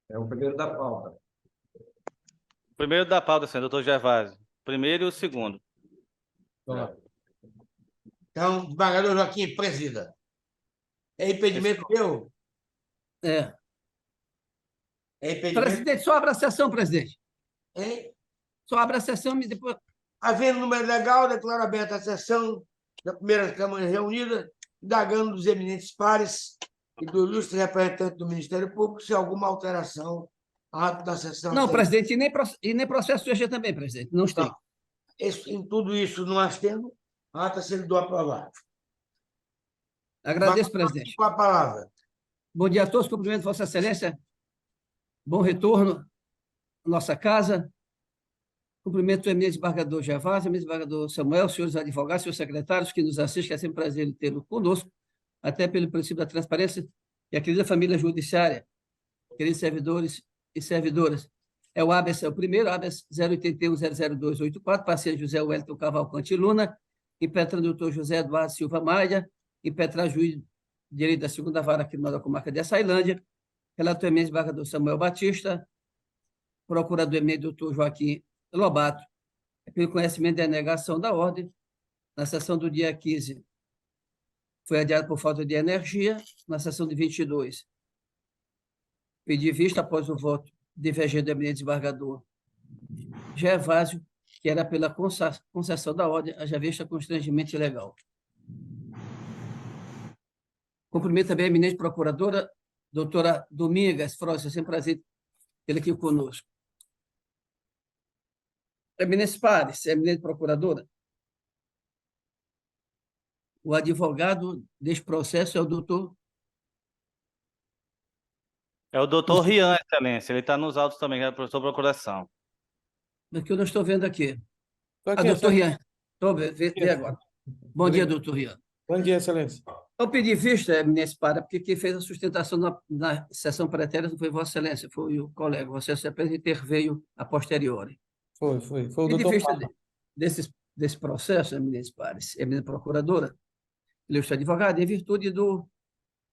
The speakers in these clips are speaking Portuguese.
É o primeiro da pauta. Primeiro da pauta, senhor doutor Gervásio. Primeiro e o segundo. Pronto. Então, desembargador Joaquim, presida. É impedimento meu? É. É impedimento? Presidente, só abra a sessão, presidente. Hein? Só abra a sessão e depois... Havendo número legal, declaro aberta a sessão da primeira Câmara reunida, indagando dos eminentes pares e do ilustre representante do Ministério Público se há alguma alteração à ata da sessão. Não, presidente, e nem processo GG também, presidente. Não tem. Em tudo isso, nós temos a ata sendo aprovada. Agradeço, presidente. Com a palavra. Bom dia a todos, cumprimento Vossa Excelência. Bom retorno à nossa casa. Cumprimento o eminente desembargador Gervásio, eminente desembargador Samuel, senhores advogados, senhores secretários que nos assistem, é sempre um prazer tê-lo conosco, até pelo princípio da transparência, e a querida família judiciária, queridos servidores e servidoras. É o habeas, é o primeiro, habeas 081-00284, parceiro José Wellington Cavalcante Luna, impetrando o doutor José Eduardo Silva Maia, impetrar juiz de direito da segunda vara criminal da comarca de Açailândia, relator eminente desembargador Samuel Batista, procurador eminente doutor Joaquim Lobato, pelo conhecimento da negação da ordem, na sessão do dia 15, foi adiado por falta de energia, na sessão de 22, pedi vista após o voto divergente do eminente desembargador Gervásio, que era pela concessão da ordem, haja vista constrangimento ilegal. Cumprimento também a eminente procuradora, doutora Domingas Froza, sempre prazer tê-la aqui conosco. Eminentes pares, eminente procuradora, o advogado deste processo é o doutor... É o doutor Rian, excelência. Ele está nos autos também, é o professor de procuração. que eu não estou vendo aqui. Aqui, Doutor Rian. Estou vendo agora. Bom dia, doutor Rian. Bom dia, excelência. Eu pedi vista, eminência para, porque quem fez a sustentação na sessão pretérita não foi Vossa Excelência, foi o colega. Vossa Excelência apenas interveio a posteriori. Foi o Pedi doutor vista desse processo, eminência pares, eminente procuradora, ilustre advogado, em virtude do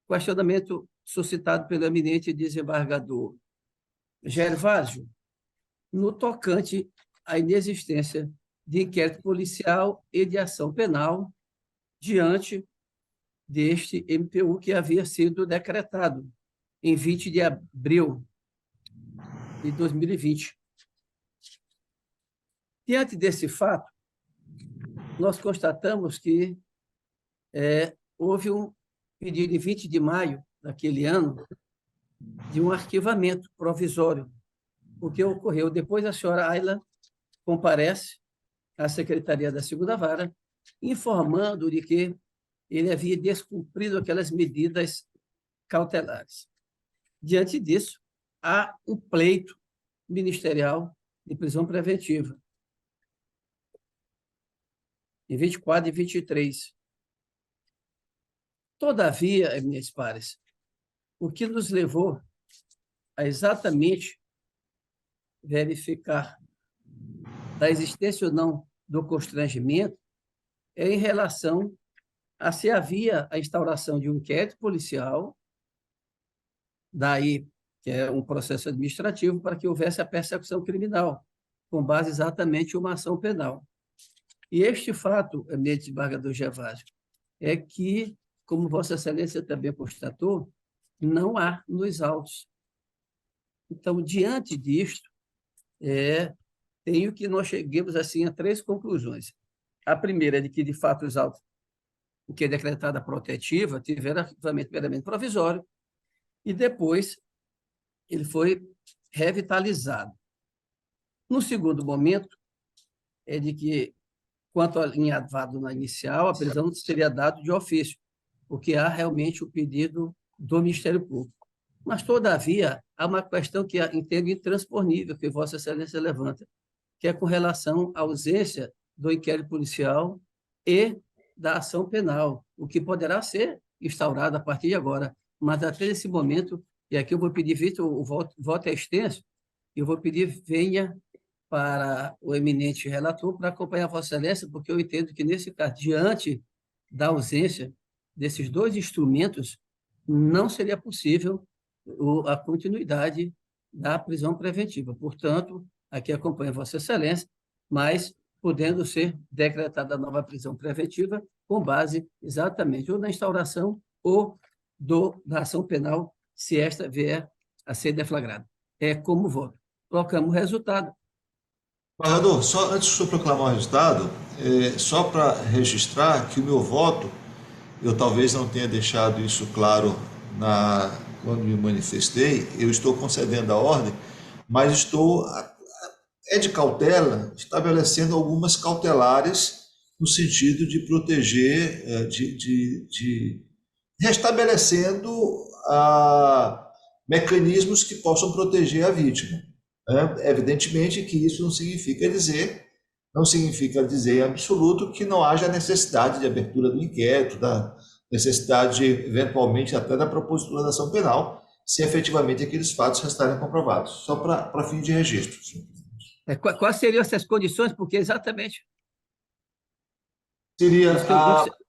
questionamento suscitado pelo eminente desembargador Gervásio, no tocante à inexistência de inquérito policial e de ação penal diante deste MPU que havia sido decretado em 20 de abril de 2020. Diante desse fato, nós constatamos que houve um pedido em 20 de maio daquele ano de um arquivamento provisório, o que ocorreu depois. A senhora Ayla comparece à Secretaria da Segunda Vara, informando de que ele havia descumprido aquelas medidas cautelares. Diante disso, há um pleito ministerial de prisão preventiva, em 24 e 23. Todavia, eminentes pares, o que nos levou a exatamente verificar da existência ou não do constrangimento é em relação a se havia a instauração de um inquérito policial, daí que é um processo administrativo, para que houvesse a persecução criminal, com base exatamente em uma ação penal. E este fato, eminente desembargador Gervásio, é que, como Vossa Excelência também constatou, não há nos autos. Então, diante disto, tenho que nós cheguemos assim a 3 conclusões. A primeira é de que, de fato, os autos, o que é decretada protetiva, tiveram arquivamento meramente provisório, e depois ele foi revitalizado. No segundo momento, é de que, quanto ao alinhavado na inicial, a prisão seria dado de ofício, porque há realmente o pedido do Ministério Público. Mas, todavia, há uma questão que entendo intransponível, que Vossa Excelência levanta, que é com relação à ausência do inquérito policial e da ação penal, o que poderá ser instaurado a partir de agora. Mas, até esse momento, e aqui eu vou pedir, visto o voto é extenso, eu vou pedir venha para o eminente relator para acompanhar Vossa Excelência, porque eu entendo que, nesse caso, diante da ausência desses 2 instrumentos, não seria possível a continuidade da prisão preventiva. Portanto, aqui acompanha Vossa Excelência, mas podendo ser decretada a nova prisão preventiva com base exatamente ou na instauração ou da ação penal, se esta vier a ser deflagrada. É como voto. Colocamos o resultado. Embargador, só antes de o senhor proclamar o resultado, só para registrar que o meu voto, eu talvez não tenha deixado isso claro quando me manifestei, eu estou concedendo a ordem, mas é de cautela, estabelecendo algumas cautelares no sentido de proteger, de restabelecendo mecanismos que possam proteger a vítima. Evidentemente que isso não significa dizer em absoluto que não haja necessidade de abertura do inquérito, da necessidade, eventualmente, até da propositura da ação penal, se efetivamente aqueles fatos restarem comprovados. Só para fim de registro, senhor. Quais seriam essas condições? Porque exatamente. Seria Isso que eu-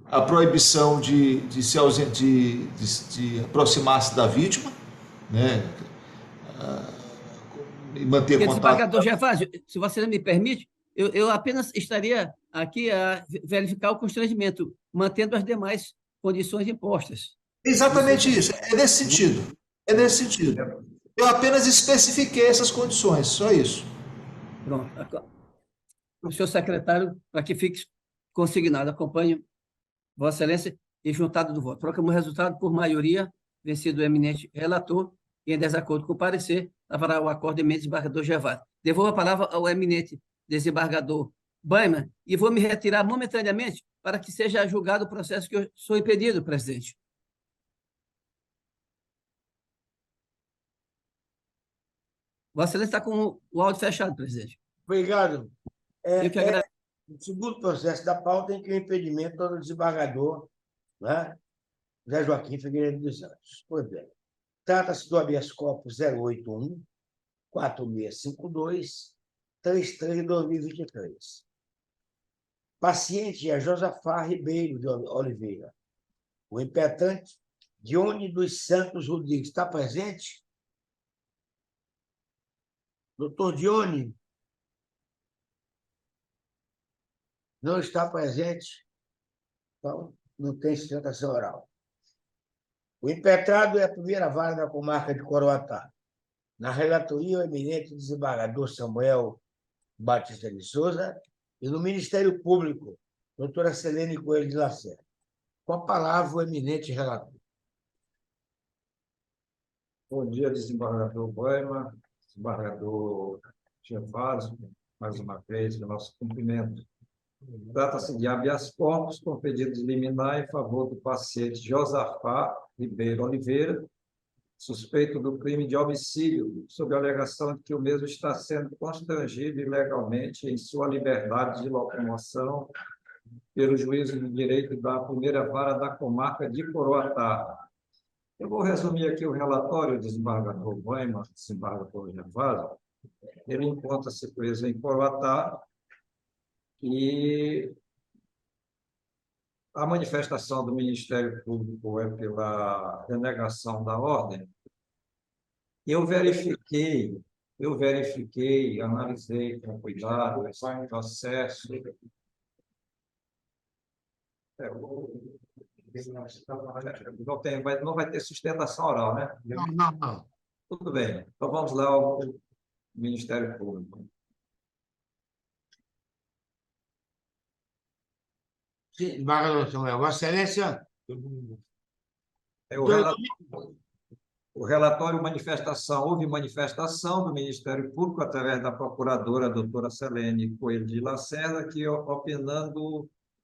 a proibição de se de aproximar-se da vítima, né? E manter Porque, contato. desembargador Gervásio, se você não me permite, eu apenas estaria aqui a verificar o constrangimento, mantendo as demais condições impostas. Exatamente isso, é nesse sentido. É nesse sentido. Eu apenas especifiquei essas condições, só isso. Pronto. O senhor secretário, para que fique consignado, acompanhe Vossa Excelência e juntado do voto. Proclamo o resultado por maioria, vencido o eminente relator, e em desacordo com o parecer, haverá o acordo do eminente desembargador Gervásio. Devolvo a palavra ao eminente desembargador Baiman e vou me retirar momentaneamente para que seja julgado o processo que eu sou impedido, presidente. Vossa Excelência está com o áudio fechado, presidente. Obrigado. Eu que agradeço. O segundo processo da pauta em que o impedimento do desembargador, né, José Joaquim Figueiredo dos Anjos. Pois bem, trata-se do habeas corpus 081 4652 33 de 2023. Paciente é Josafá Ribeiro de Oliveira. O impetente, Dione dos Santos Rodrigues. Está presente? Doutor Dione? Não está presente? Então, não tem sustentação oral. O impetrado é a primeira vara da comarca de Coroatá. Na relatoria, o eminente desembargador Samuel Batista de Souza e no Ministério Público, doutora Selene Coelho de Lacerda. Com a palavra, o eminente relator. Bom dia, desembargador Boima, desembargador Gervásio, mais uma vez, o nosso cumprimento. Trata-se de habeas corpus com pedido de liminar em favor do paciente Josafá Ribeiro Oliveira, suspeito do crime de homicídio, sob a alegação de que o mesmo está sendo constrangido ilegalmente em sua liberdade de locomoção pelo juízo de direito da primeira vara da comarca de Coroatá. Eu vou resumir aqui o relatório do desembargador Boima, desembargador Gervásio. Ele encontra-se preso em Coroatá e a manifestação do Ministério Público é pela denegação da ordem. Eu verifiquei, analisei com cuidado esse processo. Não vai ter sustentação oral, né? Não. Tudo bem. Então vamos lá ao Ministério Público. Sim, desembargador Samuel. Vossa Excelência. O relatório manifestação, houve manifestação do Ministério Público através da procuradora doutora Selene Coelho de Lacerda, que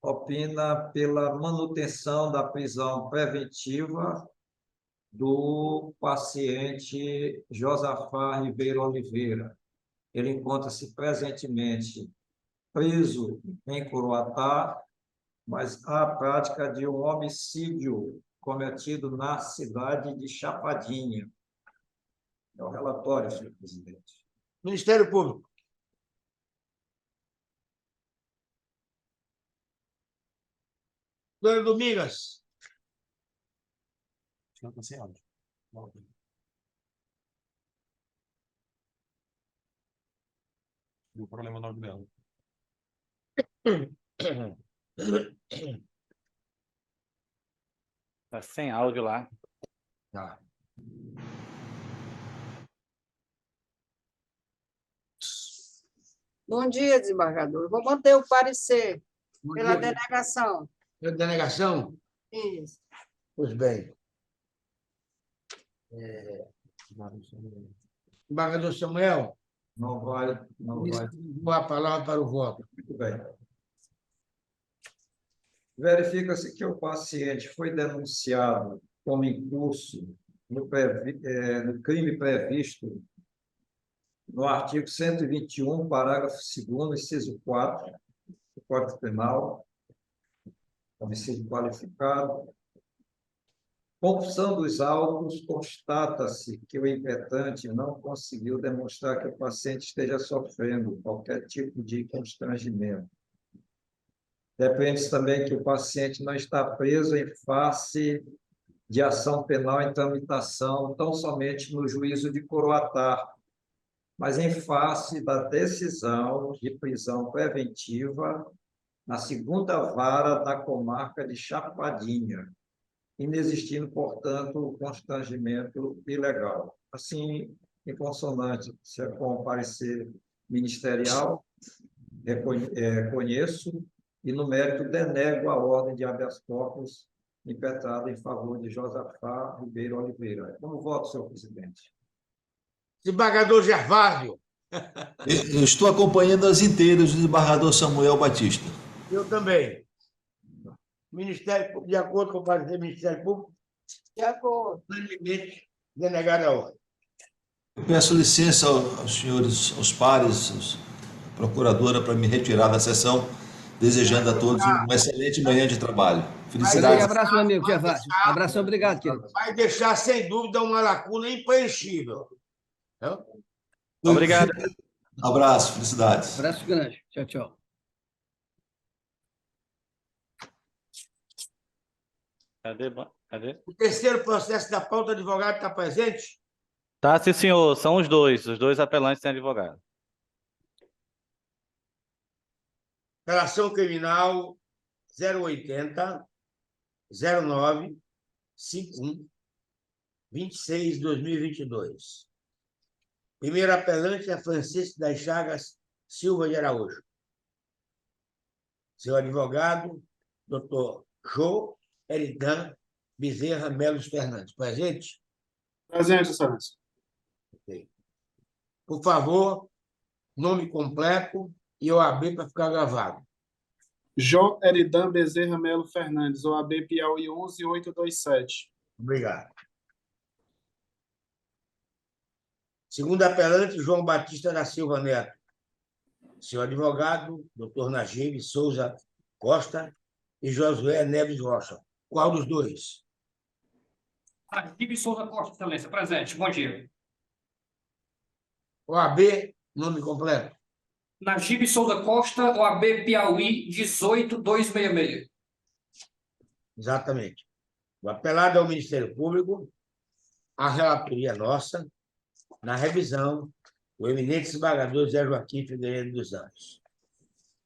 opina pela manutenção da prisão preventiva do paciente Josafá Ribeiro Oliveira. Ele encontra-se presentemente preso em Coroatá, mas há a prática de um homicídio cometido na cidade de Chapadinha. É o relatório, senhor presidente. Ministério Público. Doutor Domingas. O problema no dela. Tá sem áudio lá. Tá. Bom dia, desembargador. Vou manter o parecer Bom pela dia, denegação. senhor delegação. Isso. Pois bem. Embargador Samuel, Não vai, não vai. dou a palavra para o voto. Muito bem. Verifica-se que o paciente foi denunciado como incurso no crime previsto no artigo 121, parágrafo 2º, inciso 4 do Código Penal, homicídio qualificado. Confusão dos autos, constata-se que o impetente não conseguiu demonstrar que o paciente esteja sofrendo qualquer tipo de constrangimento. Depende também que o paciente não está preso em face de ação penal em tramitação, tão somente no juízo de coroatar, mas em face da decisão de prisão preventiva na 2ª Vara da Comarca de Chapadinha, inexistindo, portanto, o constrangimento ilegal. Assim, em consonância com o parecer ministerial, conheço e, no mérito, denego a ordem de habeas corpus impetrada em favor de Josafá Ribeiro Oliveira. Como voto, senhor presidente? Desembargador Gervásio, Eu estou acompanhando as inteiras do desembargador Samuel Batista. eu também. Ministério Público, de acordo com o parecer do Ministério Público, De acordo. unanimemente denegada a ordem. Eu peço licença aos senhores, aos pares, à procuradora, para me retirar da sessão, desejando a todos uma excelente manhã de trabalho. Um Felicidades. abraço, meu amigo Gervásio. Abração, obrigado, querido. Vai deixar, sem dúvida, uma lacuna impreenchível. Não? Obrigado. Abraço, felicidades. Abraço grande. Tchau, tchau. Cadê? O terceiro processo da pauta, advogado está presente? Tá, sim, senhor. São os dois apelantes têm advogado. Relação criminal 080 09 51 26 2022. Primeiro apelante é Francisco das Chagas Silva de Araújo. Seu advogado, doutor Jô Eridan Bezerra Melos Fernandes. Presente? Presente, excelência. Ok. Por favor, nome completo e OAB para ficar gravado. Jô Eridan Bezerra Melo Fernandes, OAB Piauí 11827. Obrigado. Segundo apelante, João Batista da Silva Neto. Seu advogado, doutor Najib Souza Costa e Josué Neves Rocha. Qual dos dois? Najib Souza Costa, excelência, presente. Bom dia. OAB, nome completo. Najib Souza Costa, OAB Piauí 18266. Exatamente. O apelado ao Ministério Público, a relatoria nossa, na revisão, o eminente desembargador Zé Joaquim Figueiredo dos Anjos.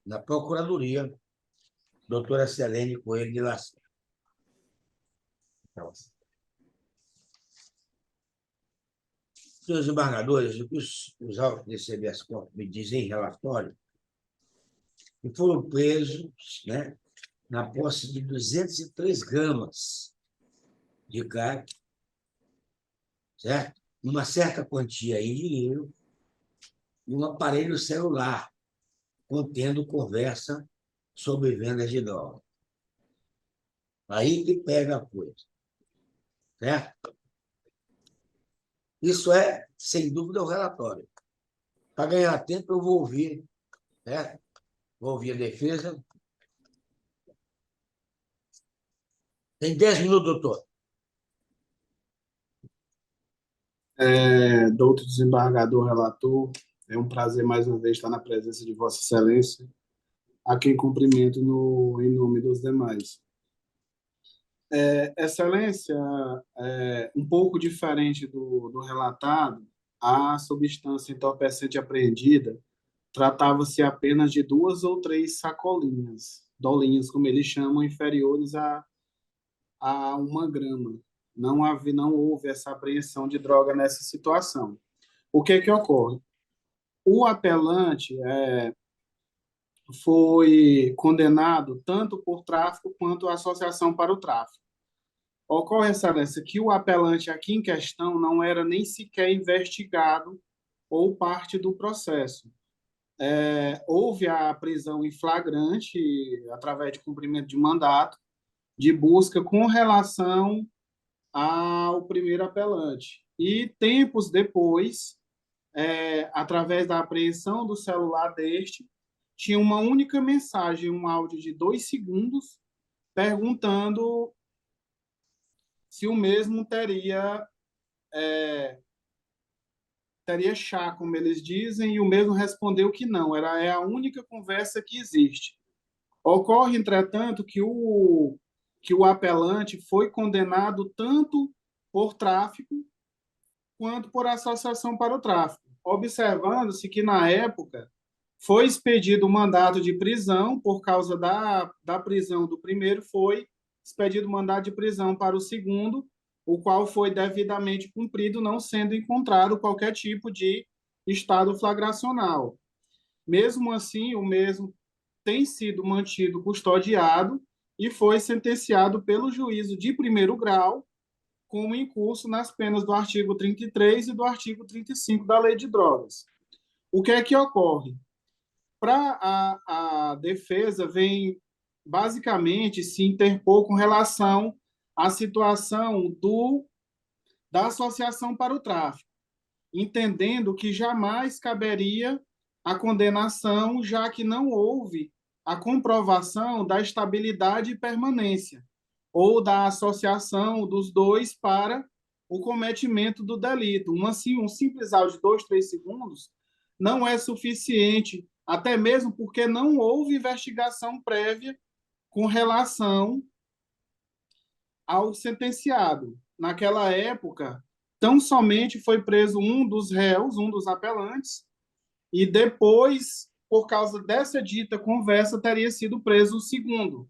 Na Procuradoria, doutora Selene Coelho de Lacerda. Senhores embargadores, o que os autos desse habeas corpus me dizem em relatório, que foram presos, né, na posse de 203 gramas de crack, certo? Uma certa quantia em dinheiro e um aparelho celular contendo conversa sobre vendas de droga. Aí que pega a coisa, certo? Isso é, sem dúvida, o relatório. Para ganhar tempo, eu vou ouvir, certo? Vou ouvir a defesa. Tem 10 minutos, doutor. Doutor desembargador relator, é um prazer mais uma vez estar na presença de Vossa Excelência, a quem cumprimento em nome dos demais. Excelência, um pouco diferente do relatado, a substância entorpecente apreendida tratava-se apenas de 2 ou 3 sacolinhas, dolinhas, como eles chamam, inferiores a 1 grama. Não houve essa apreensão de droga nessa situação. O que que ocorre? O apelante foi condenado tanto por tráfico quanto associação para o tráfico. Ocorre, Excelência, que o apelante aqui em questão não era nem sequer investigado ou parte do processo. Houve a prisão em flagrante, através de cumprimento de mandato, de busca com relação ao primeiro apelante. E, tempos depois, através da apreensão do celular deste, tinha uma única mensagem, um áudio de 2 segundos, perguntando se o mesmo teria chá, como eles dizem, e o mesmo respondeu que não, é a única conversa que existe. Ocorre, entretanto, que o apelante foi condenado tanto por tráfico quanto por associação para o tráfico, observando-se que, na época, foi expedido o mandato de prisão, por causa da prisão do primeiro, foi expedido o mandato de prisão para o segundo, o qual foi devidamente cumprido, não sendo encontrado qualquer tipo de estado flagracional. Mesmo assim, o mesmo tem sido mantido custodiado e foi sentenciado pelo juízo de primeiro grau, como incurso nas penas do artigo 33 e do artigo 35 da Lei de Drogas. O que é que ocorre? Para a defesa, vem basicamente se interpor com relação à situação da associação para o tráfico, entendendo que jamais caberia a condenação, já que não houve a comprovação da estabilidade e permanência, ou da associação dos dois para o cometimento do delito. Um simples áudio de 2, 3 segundos não é suficiente, até mesmo porque não houve investigação prévia com relação ao sentenciado. Naquela época, tão somente foi preso um dos réus, um dos apelantes, e depois, por causa dessa dita conversa, teria sido preso o segundo,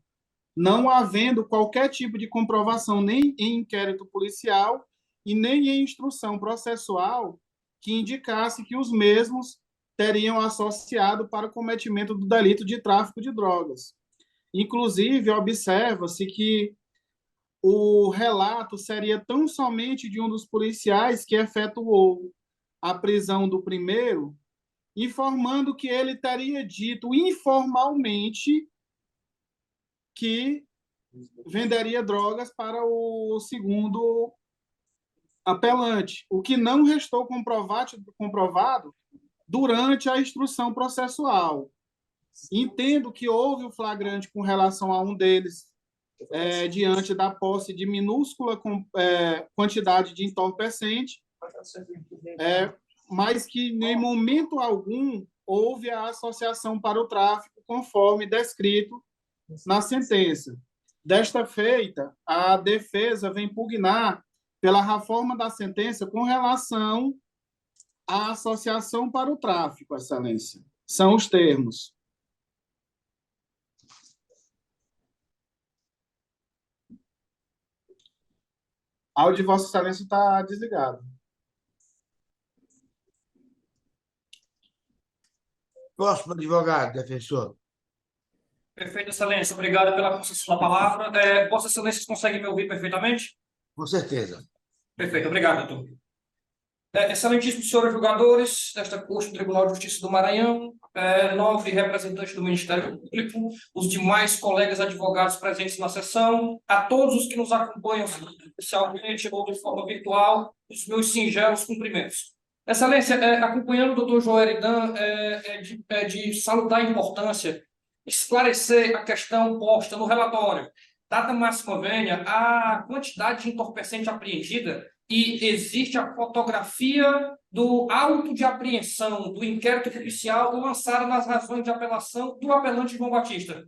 não havendo qualquer tipo de comprovação nem em inquérito policial e nem em instrução processual que indicasse que os mesmos teriam associado para o cometimento do delito de tráfico de drogas. Inclusive, observa-se que o relato seria tão somente de um dos policiais que efetuou a prisão do primeiro, informando que ele teria dito informalmente que venderia drogas para o segundo apelante, o que não restou comprovado durante a instrução processual. Entendo que houve o flagrante com relação a um deles, diante da posse de minúscula quantidade de entorpecente, mas que em momento algum houve a associação para o tráfico, conforme descrito na sentença. Desta feita, a defesa vem pugnar pela reforma da sentença com relação à associação para o tráfico, Excelência. São os termos. O áudio de Vossa Excelência está desligado. Próximo advogado, defensor. Perfeito, Excelência. Obrigado pela concessão da palavra. Vossa Excelência consegue me ouvir perfeitamente? Com certeza. Perfeito, obrigado, doutor. Excelentíssimos senhores julgadores desta Corte do Tribunal de Justiça do Maranhão, nobre representante do Ministério Público, os demais colegas advogados presentes na sessão, a todos os que nos acompanham, especialmente ou de forma virtual, os meus singelos cumprimentos. Excelência, acompanhando o doutor Joel Eridan, de salutar a importância esclarecer a questão posta no relatório. Dada máxima vênia, a quantidade de entorpecente apreendida e existe a fotografia do auto de apreensão do inquérito policial lançado nas razões de apelação do apelante João Batista.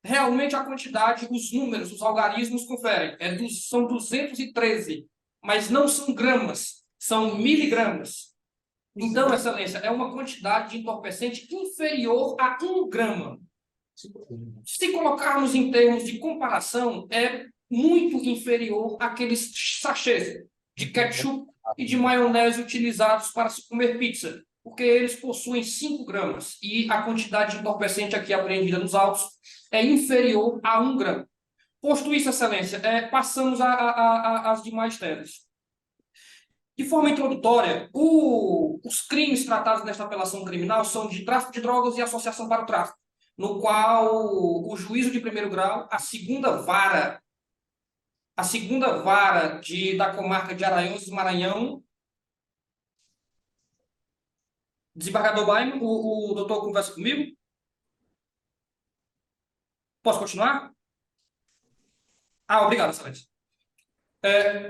Realmente a quantidade, os números, os algarismos conferem. São 213, mas não são gramas, são miligramas. Então, Excelência, é uma quantidade de entorpecente inferior a 1 grama. Se colocarmos em termos de comparação, é muito inferior àqueles sachês de ketchup e de maionese utilizados para se comer pizza, porque eles possuem 5 gramas e a quantidade de entorpecente aqui apreendida nos autos é inferior a 1 grama. Posto isso, Excelência, passamos às demais teses. De forma introdutória, os crimes tratados nesta apelação criminal são de tráfico de drogas e associação para o tráfico, no qual o juízo de primeiro grau, a segunda vara da comarca de Arações, Maranhão, desembargador Baim, o doutor conversa comigo? Posso continuar? Obrigado, Excelência.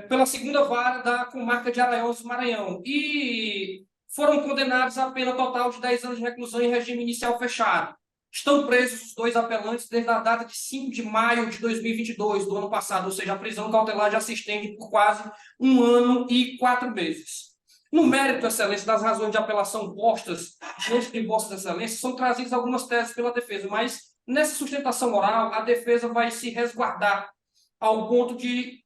Pela segunda vara da comarca de Arações, Maranhão, e foram condenados a pena total de 10 anos de reclusão em regime inicial fechado. Estão presos os 2 apelantes desde a data de 5 de maio de 2022, do ano passado, ou seja, a prisão cautelar já se estende por quase 1 ano e 4 meses. No mérito, Excelência, das razões de apelação postas diante de Vossas Excelências, são trazidas algumas teses pela defesa, mas nessa sustentação oral, a defesa vai se resguardar ao ponto de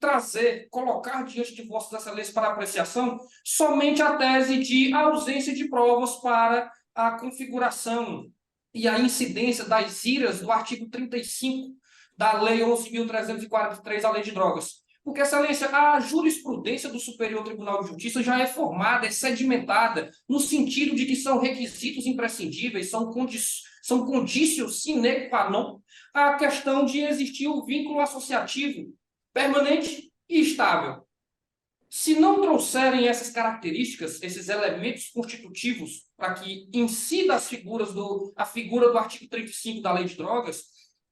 colocar diante de Vossas Excelências para apreciação somente a tese de ausência de provas para a configuração e a incidência das iras do artigo 35 da Lei 11.343, a Lei de Drogas. Porque, Excelência, a jurisprudência do Superior Tribunal de Justiça já é formada, é sedimentada, no sentido de que são requisitos imprescindíveis, são condícios sine qua non a questão de existir o vínculo associativo permanente e estável. Se não trouxerem essas características, esses elementos constitutivos, para que incida a figura do artigo 35 da Lei de Drogas,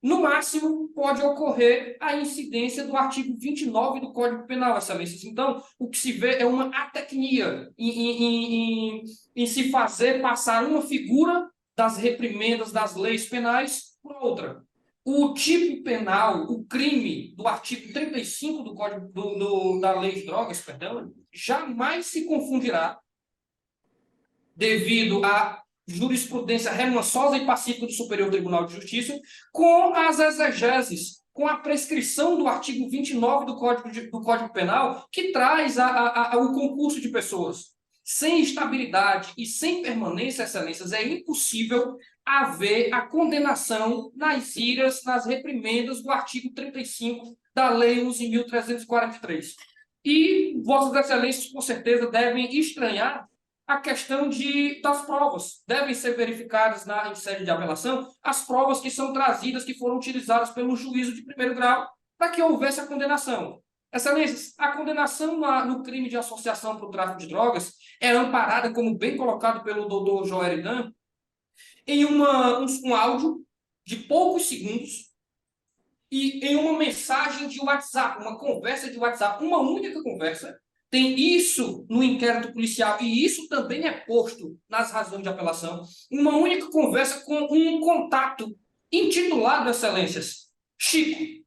no máximo pode ocorrer a incidência do artigo 29 do Código Penal, Excelências. Então, o que se vê é uma atecnia em se fazer passar uma figura das reprimendas das leis penais por outra. O tipo penal, o crime do artigo 35 do Código da Lei de Drogas, jamais se confundirá, devido à jurisprudência remansosa e pacífica do Superior Tribunal de Justiça, com as exegeses, com a prescrição do artigo 29 do Código Penal, que traz o concurso de pessoas. Sem estabilidade e sem permanência, Excelências, é impossível haver a condenação nas iras, nas reprimendas do artigo 35 da Lei 11.343. E Vossas Excelências, com certeza, devem estranhar a questão das provas. Devem ser verificadas em sede de apelação as provas que são trazidas, que foram utilizadas pelo juízo de primeiro grau, para que houvesse a condenação. Excelências, a condenação no crime de associação para o tráfico de drogas é amparada, como bem colocado pelo doutor Joeridan, em um áudio de poucos segundos e em uma mensagem de WhatsApp, uma conversa de WhatsApp, uma única conversa. Tem isso no inquérito policial e isso também é posto nas razões de apelação. Uma única conversa com um contato intitulado, Excelências, Chico.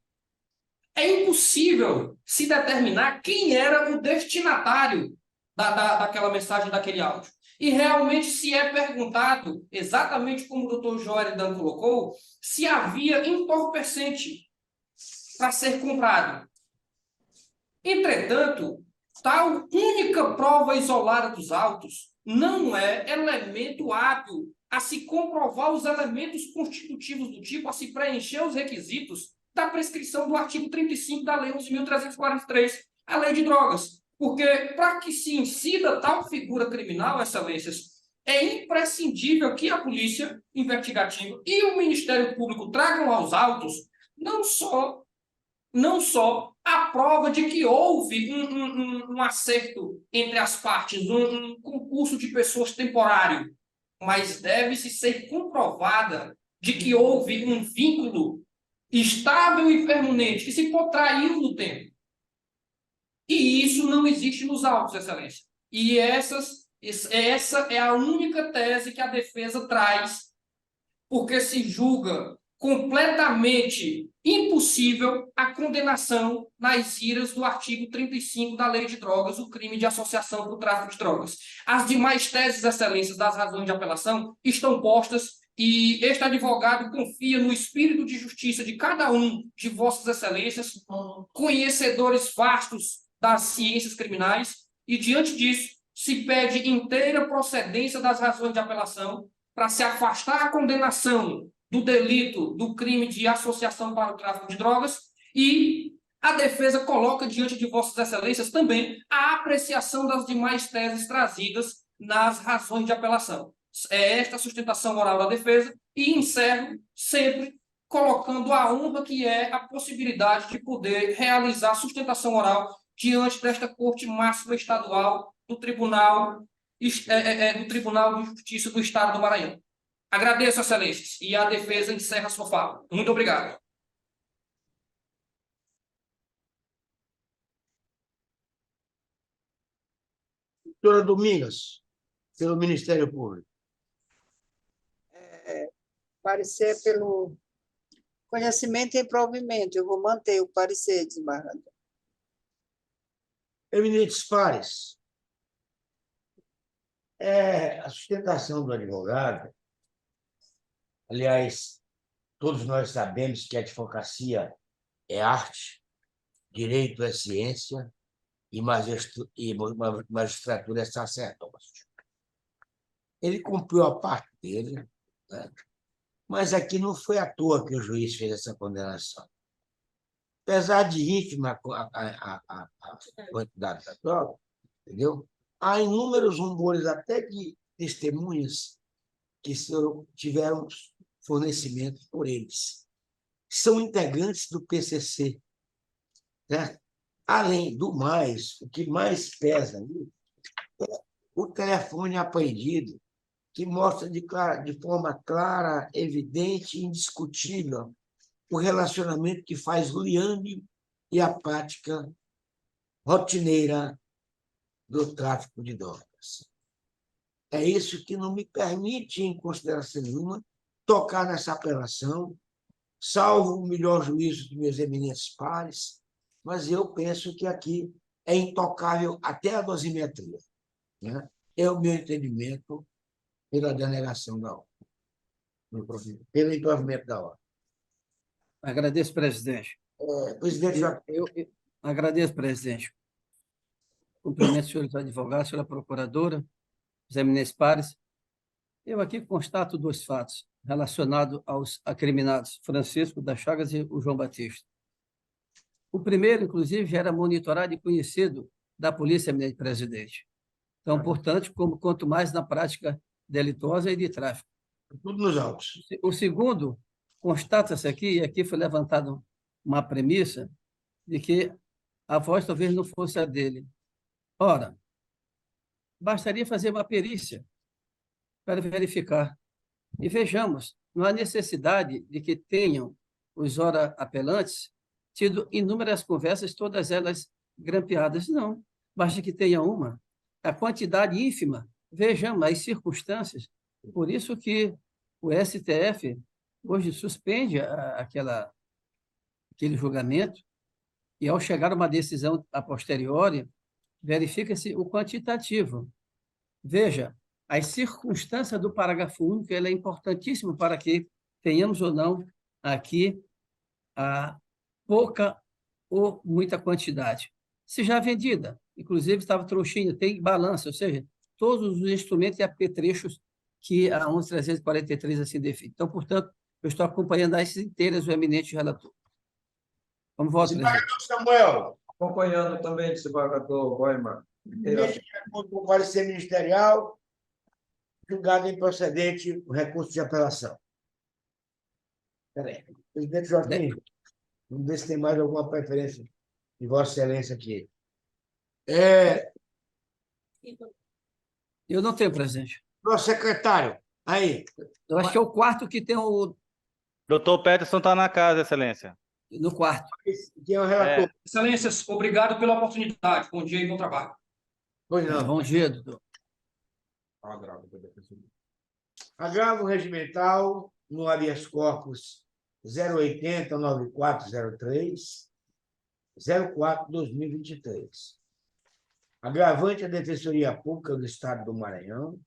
É impossível se determinar quem era o destinatário daquela mensagem, daquele áudio. E realmente se é perguntado, exatamente como o doutor Joeridan colocou, se havia entorpecente para ser comprado. Entretanto, tal única prova isolada dos autos não é elemento hábil a se comprovar os elementos constitutivos do tipo, a se preencher os requisitos da prescrição do artigo 35 da Lei 11.343, a Lei de Drogas. Porque, para que se incida tal figura criminal, Excelências, é imprescindível que a Polícia Investigativa e o Ministério Público tragam aos autos não só a prova de que houve um acerto entre as partes, um concurso de pessoas temporário, mas deve-se ser comprovada de que houve um vínculo estável e permanente, que se protraiu no tempo. E isso não existe nos autos, Excelência. E essa é a única tese que a defesa traz, porque se julga completamente impossível a condenação nas iras do artigo 35 da Lei de Drogas, o crime de associação para o tráfico de drogas. As demais teses excelências das razões de apelação estão postas e este advogado confia no espírito de justiça de cada um de vossas excelências, conhecedores vastos das ciências criminais, e, diante disso, se pede inteira procedência das razões de apelação para se afastar a condenação do delito do crime de associação para o tráfico de drogas, e a defesa coloca diante de vossas excelências também a apreciação das demais teses trazidas nas razões de apelação. É esta a sustentação oral da defesa, e encerro sempre colocando a honra que é a possibilidade de poder realizar a sustentação oral diante desta Corte Máxima Estadual do Tribunal de Justiça do Estado do Maranhão. Agradeço, excelências, e a defesa encerra a sua fala. Muito obrigado. Doutora Domingas, pelo Ministério Público. Parecer pelo conhecimento e provimento. Eu vou manter o parecer, desembargador. Eminentes pares, a sustentação do advogado, aliás, todos nós sabemos que a advocacia é arte, direito é ciência e magistratura é sacerdócio. Ele cumpriu a parte dele, né? Mas aqui não foi à toa que o juiz fez essa condenação. Apesar de ínfima a quantidade da prova, entendeu? Há inúmeros rumores, até de testemunhas, que tiveram fornecimento por eles. São integrantes do PCC. Né? Além do mais, o que mais pesa ali é o telefone apreendido, que mostra de forma clara, evidente e indiscutível o relacionamento que faz Liane e a prática rotineira do tráfico de drogas. É isso que não me permite, em consideração nenhuma, tocar nessa apelação, salvo o melhor juízo dos meus eminentes pares, mas eu penso que aqui é intocável até a dosimetria. Né? É o meu entendimento pela denegação da ordem, pelo improvimento da ordem. Agradeço, presidente. Presidente, Eu agradeço, presidente. Cumprimento os senhores advogados, senhora procuradora, os eminentes pares. Eu aqui constato 2 fatos relacionados aos acriminados Francisco das Chagas e o João Batista. O primeiro, inclusive, já era monitorado e conhecido da polícia, eminente presidente. Então, portanto, quanto mais na prática delitosa e de tráfico. tudo nos autos. O segundo, constata-se aqui, e aqui foi levantada uma premissa, de que a voz talvez não fosse a dele. Ora, bastaria fazer uma perícia para verificar. E vejamos, não há necessidade de que tenham os ora apelantes tido inúmeras conversas, todas elas grampeadas. Não, basta que tenha uma. A quantidade ínfima, vejamos as circunstâncias. Por isso que o STF hoje suspende aquele julgamento e, ao chegar a uma decisão a posteriori, verifica-se o quantitativo. Veja, as circunstâncias do parágrafo único ela é importantíssima para que tenhamos ou não aqui a pouca ou muita quantidade. Se já vendida, inclusive estava trouxinha, tem balança, ou seja, todos os instrumentos e apetrechos que a 11.343 assim define. Então, portanto, eu estou acompanhando as inteiras o eminente relator. Como voto, presidente. Samuel, Acompanhando também, desembargador Weimar. com parecer ministerial, julgado improcedente o recurso de apelação. Peraí. Presidente Joaquim, vamos ver se tem mais alguma preferência de Vossa Excelência aqui. Eu não tenho, presidente. Nosso secretário, aí. Eu acho que é o quarto que tem o... Doutor Peterson está na casa, excelência. No quarto. Quem é o relator? Excelências, obrigado pela oportunidade. Bom dia e bom trabalho. Pois não. Bom dia, doutor. Agravo regimental no habeas corpus 080-9403, 04/2023. Agravante à Defensoria Pública do Estado do Maranhão.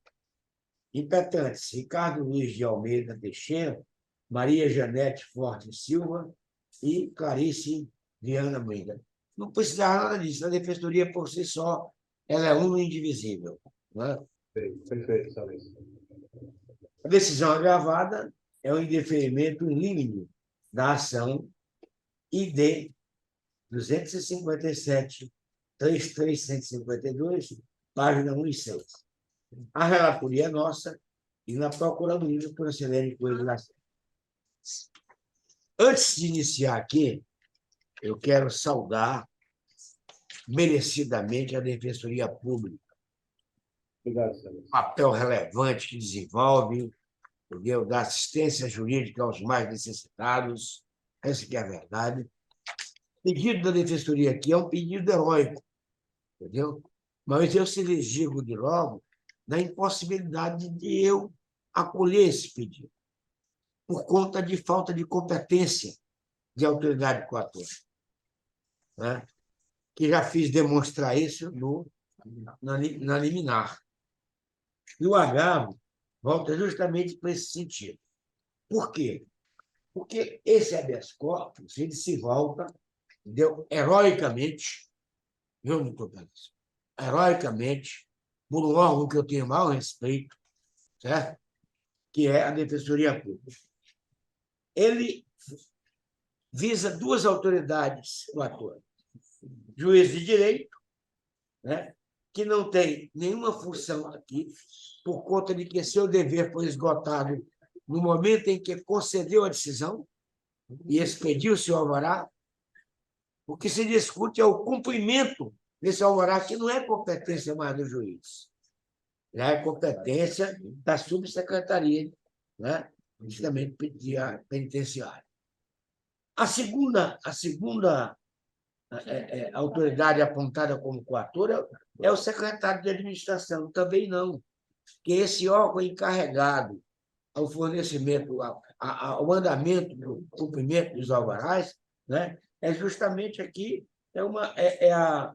Impetrantes: Ricardo Luiz de Almeida Teixeira, Maria Janete Forte Silva e Clarice Viana Almeida. Não precisava nada disso. A Defensoria, por si só, ela é uma e indivisível. Não é? Perfeito, excelência. A decisão agravada é o indeferimento in limine da ação ID 257-33152, página 1 e 6. A relatoria é nossa e na Procuradoria por Excelente Coelho da Silva. Antes de iniciar aqui, eu quero saudar merecidamente a Defensoria Pública. Obrigado, excelência. Papel relevante que desenvolve, entendeu? Da assistência jurídica aos mais necessitados. Essa que é a verdade. O pedido da Defensoria aqui é um pedido heróico, entendeu? Mas eu se digo de logo da impossibilidade de eu acolher esse pedido, por conta de falta de competência de autoridade coatora, né? Que já fiz demonstrar isso na liminar. E o agravo volta justamente para esse sentido. Por quê? Porque esse habeas corpus ele se volta, entendeu? Heroicamente, viu, doutor Pérez? Heroicamente, por um órgão que eu tenho maior respeito, certo? Que é a Defensoria Pública. Ele visa duas autoridades coatoras: juiz de direito, né? Que não tem nenhuma função aqui, por conta de que seu dever foi esgotado no momento em que concedeu a decisão e expediu o seu alvará. O que se discute é o cumprimento desse alvará, que não é competência mais do juiz, já é competência da subsecretaria, né? Justamente penitenciária. A segunda autoridade apontada como coatora é o secretário de administração. Também não, que esse órgão encarregado ao fornecimento, ao andamento do cumprimento dos alvarás, né? É justamente aqui a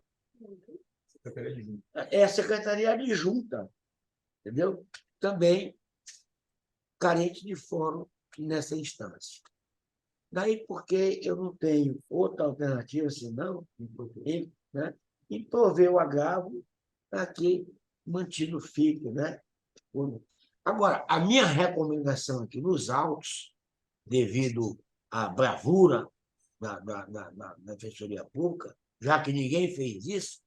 Secretaria Adjunta, entendeu? Também carente de fórum nessa instância. Daí porque eu não tenho outra alternativa senão, né, e prover o agravo para que mantido fique, né? Agora, a minha recomendação aqui nos autos, devido à bravura da Defensoria Pública, já que ninguém fez isso,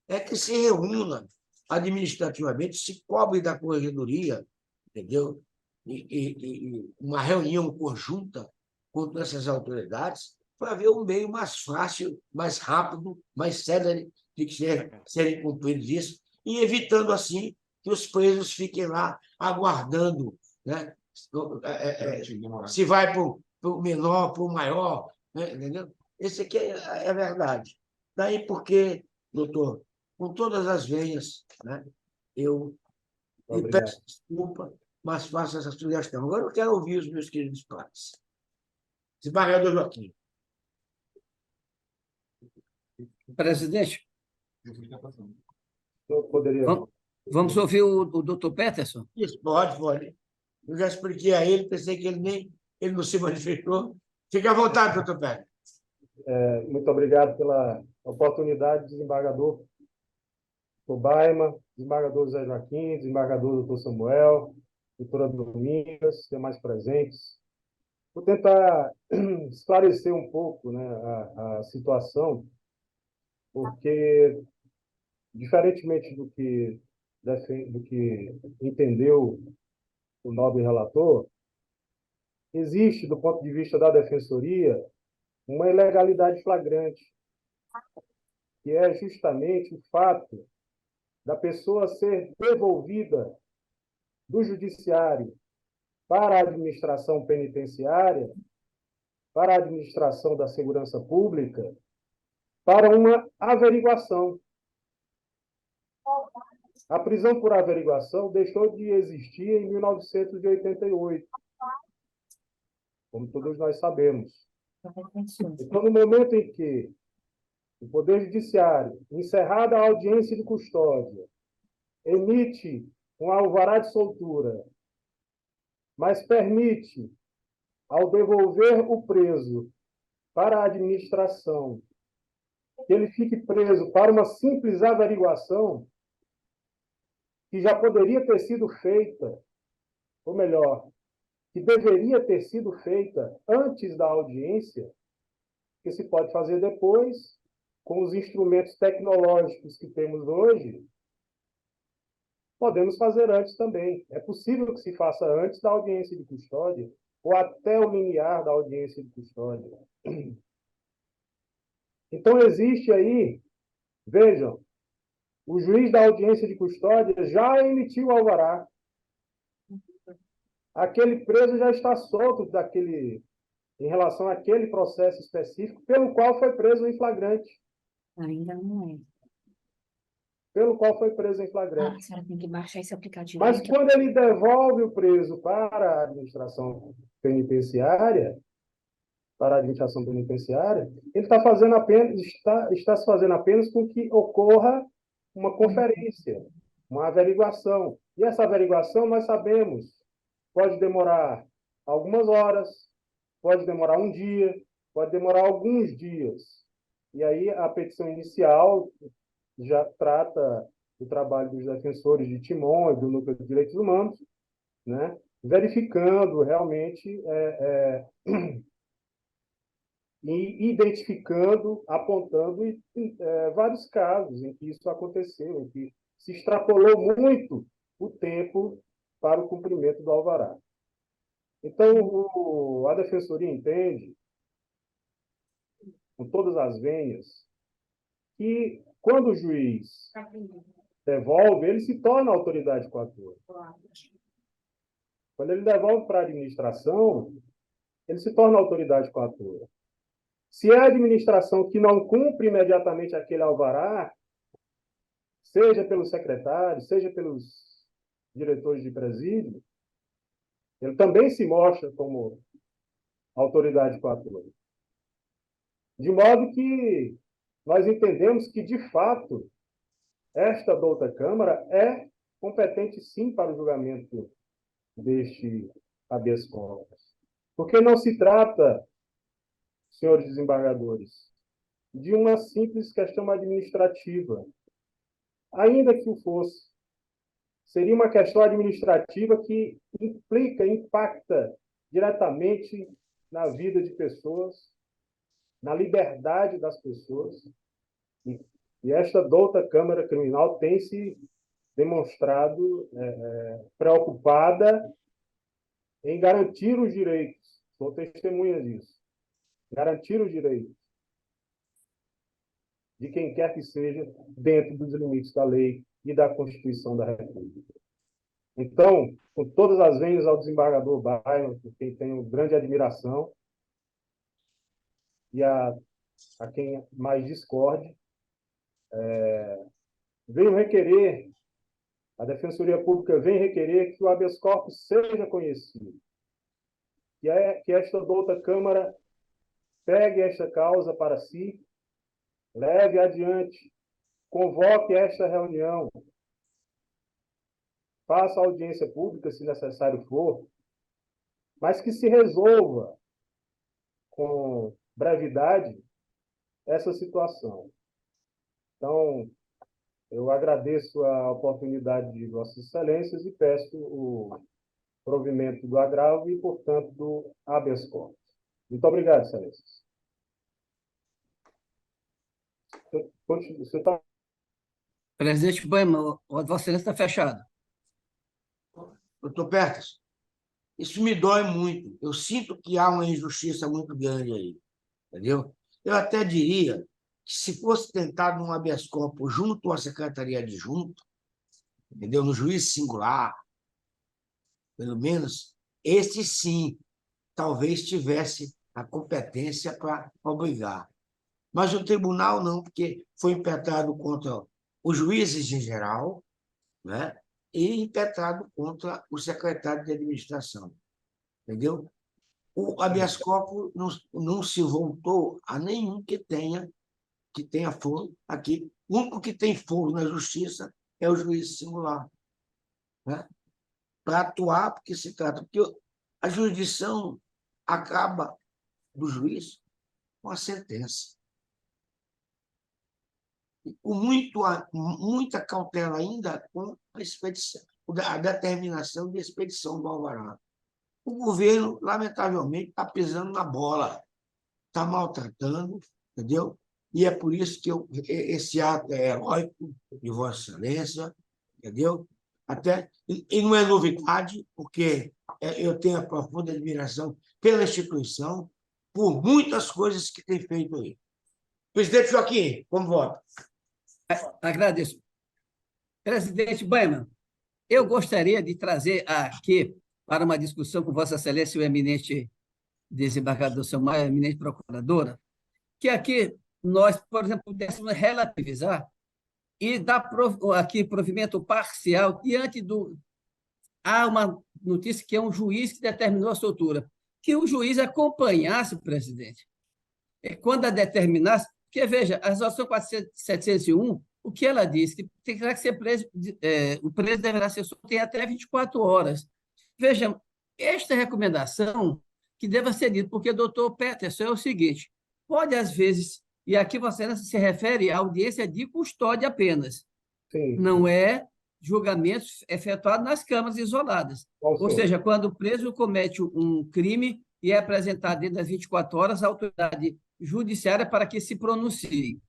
é que se reúna administrativamente, se cobre da corregedoria, entendeu? E uma reunião conjunta com essas autoridades para ver um meio mais fácil, mais rápido, mais célere de serem cumpridos isso, e evitando, assim, que os presos fiquem lá aguardando, né? Se vai para o menor, para o maior, né? Entendeu? Esse aqui é a verdade. Daí porque, doutor, com todas as veias, né, eu lhe peço desculpa, mas faço essa sugestão. Agora eu quero ouvir os meus queridos pares. Desembargador Joaquim. Presidente, Eu poderia... vamos ouvir o doutor Peterson? Isso, pode. Eu já expliquei a ele, pensei que ele não se manifestou. Fique à vontade, doutor Peterson. Muito obrigado pela oportunidade, desembargador Baima, desembargador Zé Joaquim, desembargador doutor Samuel, doutora Domingas, demais presentes. Vou tentar esclarecer um pouco, né, a situação, porque, diferentemente do que entendeu o nobre relator, existe, do ponto de vista da Defensoria, uma ilegalidade flagrante, que é justamente o fato da pessoa ser devolvida do judiciário para a administração penitenciária, para a administração da segurança pública, para uma averiguação. A prisão por averiguação deixou de existir em 1988. como todos nós sabemos. Então, no momento em que o Poder Judiciário, encerrada a audiência de custódia, emite um alvará de soltura, mas permite, ao devolver o preso para a administração, que ele fique preso para uma simples averiguação, que já poderia ter sido feita, ou melhor, que deveria ter sido feita antes da audiência, que se pode fazer depois, com os instrumentos tecnológicos que temos hoje, podemos fazer antes também. É possível que se faça antes da audiência de custódia, ou até o limiar da audiência de custódia. Então, existe aí, vejam, o juiz da audiência de custódia já emitiu o alvará. Aquele preso já está solto em relação àquele processo específico pelo qual foi preso em flagrante. Ainda não é. Pelo qual foi preso em A flagrante. senhora tem que baixar esse aplicativo. Mas quando ele devolve o preso para a administração penitenciária, ele está fazendo apenas, está se fazendo apenas com que ocorra uma conferência, uma averiguação. E essa averiguação, nós sabemos, pode demorar algumas horas, pode demorar um dia, pode demorar alguns dias. E aí a petição inicial já trata do trabalho dos defensores de Timon e do Núcleo de Direitos Humanos, né? Verificando realmente e identificando, apontando vários casos em que isso aconteceu, em que se extrapolou muito o tempo para o cumprimento do alvará. Então, a Defensoria entende, com todas as venhas, que quando o juiz devolve, ele se torna autoridade coatora. Quando ele devolve para a administração, ele se torna autoridade coatora. Se é a administração que não cumpre imediatamente aquele alvará, seja pelo secretário, seja pelos diretores de presídio, ele também se mostra como autoridade coatora. De modo que nós entendemos que, de fato, esta douta Câmara é competente, sim, para o julgamento deste habeas corpus. Porque não se trata, senhores desembargadores, de uma simples questão administrativa. Ainda que o fosse, seria uma questão administrativa que impacta diretamente na vida de pessoas, na liberdade das pessoas. E esta douta Câmara Criminal tem se demonstrado preocupada em garantir os direitos. Sou testemunha disso. Garantir os direitos de quem quer que seja, dentro dos limites da lei e da Constituição da República. Então, com todas as venhas ao desembargador Byron, por quem tenho grande admiração, e a quem mais discorde, venho requerer, a Defensoria Pública vem requerer que o habeas corpus seja conhecido, que esta douta Câmara pegue esta causa para si, leve adiante, convoque esta reunião, faça audiência pública, se necessário for, mas que se resolva com brevidade essa situação. Então, eu agradeço a oportunidade de Vossas Excelências e peço o provimento do agravo e, portanto, do habeas corpus. Muito obrigado, Excelências. Você está... Presidente Baiman, Vossa Excelência está fechado. Doutor Pertas, isso me dói muito. Eu sinto que há uma injustiça muito grande aí, entendeu? Eu até diria que se fosse tentado um habeas corpus junto à Secretaria Adjunta, entendeu? No juiz singular, pelo menos, esse sim, talvez tivesse a competência para obrigar. Mas o tribunal não, porque foi impetrado contra os juízes em geral, né? E impetrado contra o secretário de administração. Entendeu? o habeas corpus não se voltou a nenhum que tenha foro aqui. O único que tem foro na justiça é o juiz singular, né? Para atuar, porque se trata... Porque a jurisdição acaba do juiz com a sentença. E com muita cautela ainda com a expedição, a determinação de expedição do alvará. O governo, lamentavelmente, está pisando na bola, está maltratando, entendeu? E é por isso que esse ato é heróico de Vossa Excelência, entendeu? E não é novidade, porque eu tenho a profunda admiração pela instituição, por muitas coisas que tem feito aí. Presidente Joaquim, como vota? Agradeço. Presidente Baiman, eu gostaria de trazer aqui para uma discussão com Vossa Excelência, o eminente desembargador Samuel, a eminente procuradora, que aqui nós, por exemplo, pudéssemos relativizar e dar aqui provimento parcial diante do... Há uma notícia que é um juiz que determinou a soltura, que o juiz acompanhasse o presidente. Quando a determinasse, porque, veja, a resolução 4701, o que ela diz? Que terá que ser preso, o preso deverá ser solto em até 24 horas. Veja, esta recomendação que deva ser dita, porque, doutor Peterson, é o seguinte, pode, às vezes, e aqui você se refere à audiência de custódia apenas, Sim. não é julgamentos efetuados nas câmaras isoladas. Ou seja, quando o preso comete um crime e é apresentado dentro das 24 horas à autoridade judiciária para que se pronuncie.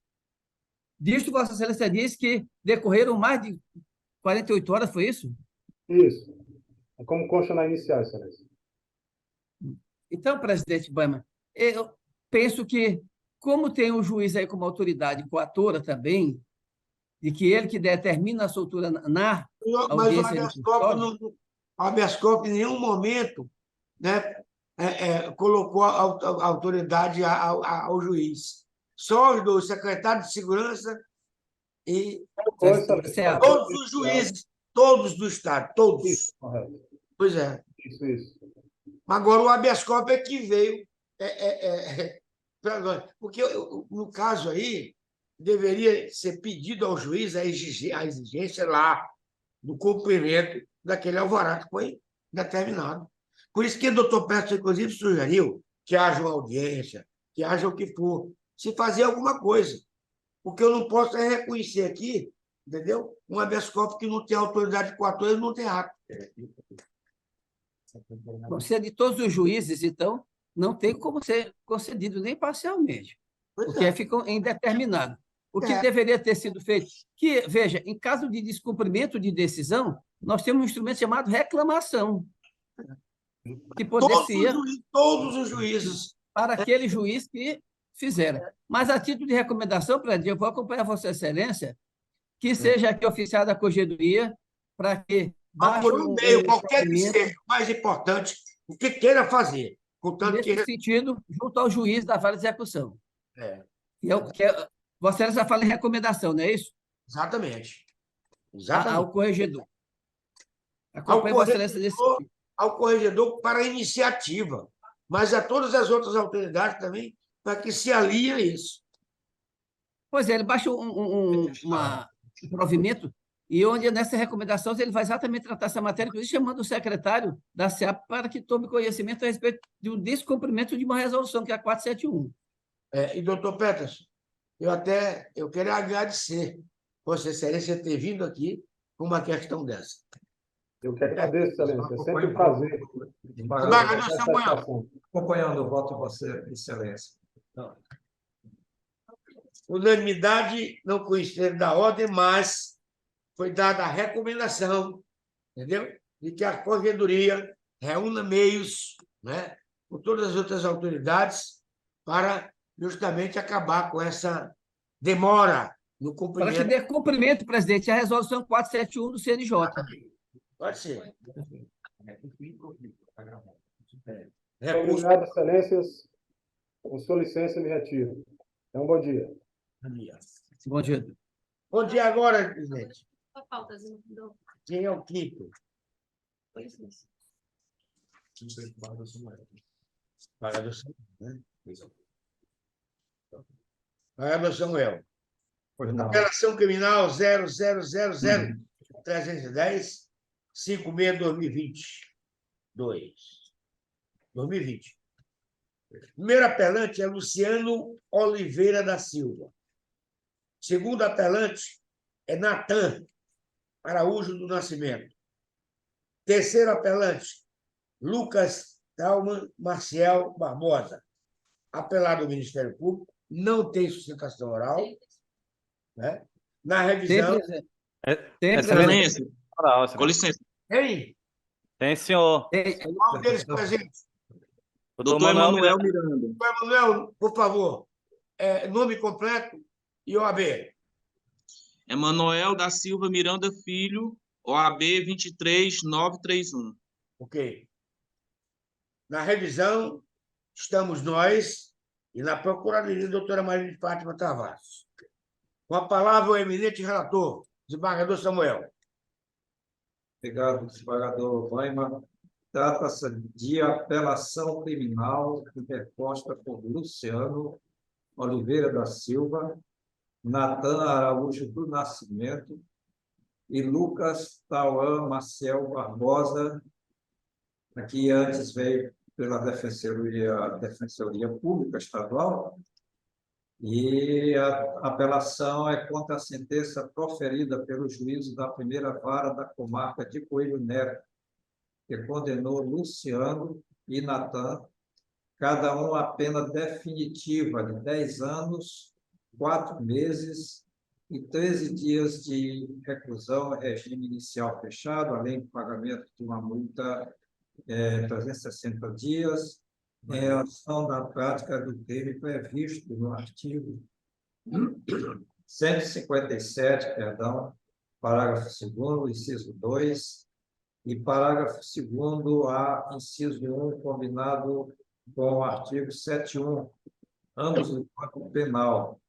Disto, Vossa Excelência diz que decorreram mais de 48 horas, foi isso? Isso. É como consta na inicial, Excelência. Então, presidente Baiman, eu penso que, como tem o juiz aí como autoridade coatora também, de que ele que determina a soltura na audiência de custódia... o habeas corpus em nenhum momento, né, colocou a autoridade ao juiz. Só do secretário de Segurança e todos os juízes, todos do Estado, todos. Isso, correto. Pois é. Isso. Agora, o habeas corpus é que veio... porque, no caso aí, deveria ser pedido ao juiz a exigência lá do cumprimento daquele alvará que foi determinado. Por isso que o doutor Peterson, inclusive, sugeriu que haja uma audiência, que haja o que for, se fazer alguma coisa. O que eu não posso é reconhecer aqui, entendeu? Um habeas corpus que não tem autoridade coatora, não tem ato. Se é de todos os juízes, então, não tem como ser concedido nem parcialmente, porque fica indeterminado. O que deveria ter sido feito? Que, veja, em caso de descumprimento de decisão, nós temos um instrumento chamado reclamação, que poderia... Todos os juízes. Para aquele juiz que fizera. Mas, a título de recomendação, presidente, eu vou acompanhar Vossa Excelência, que seja aqui oficiada a corregedoria, para que... Por um meio, qualquer que seja, mais importante, o que queira fazer. Nesse sentido, junto ao juiz da vara de execução. Vossa Excelência fala em recomendação, não é isso? Exatamente. Ao corregedor. Acompanhe Vossa Excelência nesse sentido. Ao corregedor para a iniciativa, mas a todas as outras autoridades também, para que se aliem a isso. Pois é, ele baixa um provimento, e onde, nessa recomendação, ele vai exatamente tratar essa matéria, inclusive chamando o secretário da SEAP para que tome conhecimento a respeito do descumprimento de uma resolução, que é a 471. E, doutor Peterson, eu quero agradecer Vossa Excelência ter vindo aqui com uma questão dessa. Eu que agradeço, Excelência. É sempre um prazer. Acompanhando o voto de Vossa Excelência. Unanimidade, não conheceram da ordem, mas foi dada a recomendação, entendeu? De que a corregedoria reúna meios, né, com todas as outras autoridades para justamente acabar com essa demora no cumprimento. Para que dê cumprimento, presidente, à resolução 471 do CNJ. Pode ser. Obrigado, Excelências. Com sua licença, me retiro. Então, bom dia. Bom dia. Bom dia agora, presidente. Quem é o quinto? Desembargador Samuel, né? Desembargador Samuel. Pois não. Apelação criminal 0000310 56/2022. 2020. Primeiro apelante é Luciano Oliveira da Silva. Segundo apelante é Natan Araújo do Nascimento. Terceiro apelante, Lucas Talman Marcial Barbosa. Apelado ao Ministério Público, não tem sustentação oral. Né? Na revisão. Excelência. Oral, Com licença. Tem? Tem, senhor. Qual deles presente? Doutor Emanuel Miranda. Doutor Emanuel, por favor, nome completo e OAB. Emanuel da Silva Miranda Filho, OAB 23931. Ok. Na revisão, estamos nós e na Procuradoria, doutora Maria de Fátima Tavares. Com a palavra, o eminente relator, desembargador Samuel. Obrigado, desembargador Weimar. Trata-se de apelação criminal interposta por Luciano Oliveira da Silva, Natan Araújo do Nascimento e Lucas Tauan Maciel Barbosa, que antes veio pela Defensoria Pública Estadual, e a apelação é contra a sentença proferida pelo juízo da primeira vara da comarca de Coelho Neto, que condenou Luciano e Natan, cada um a pena definitiva de 10 anos, 4 meses e 13 dias de reclusão, regime inicial fechado, além do pagamento de uma multa 360 dias, em relação da prática do crime previsto no artigo 157, parágrafo 2º, inciso 2, e parágrafo 2º-A, inciso 1, combinado com o artigo 71, ambos do Código Penal,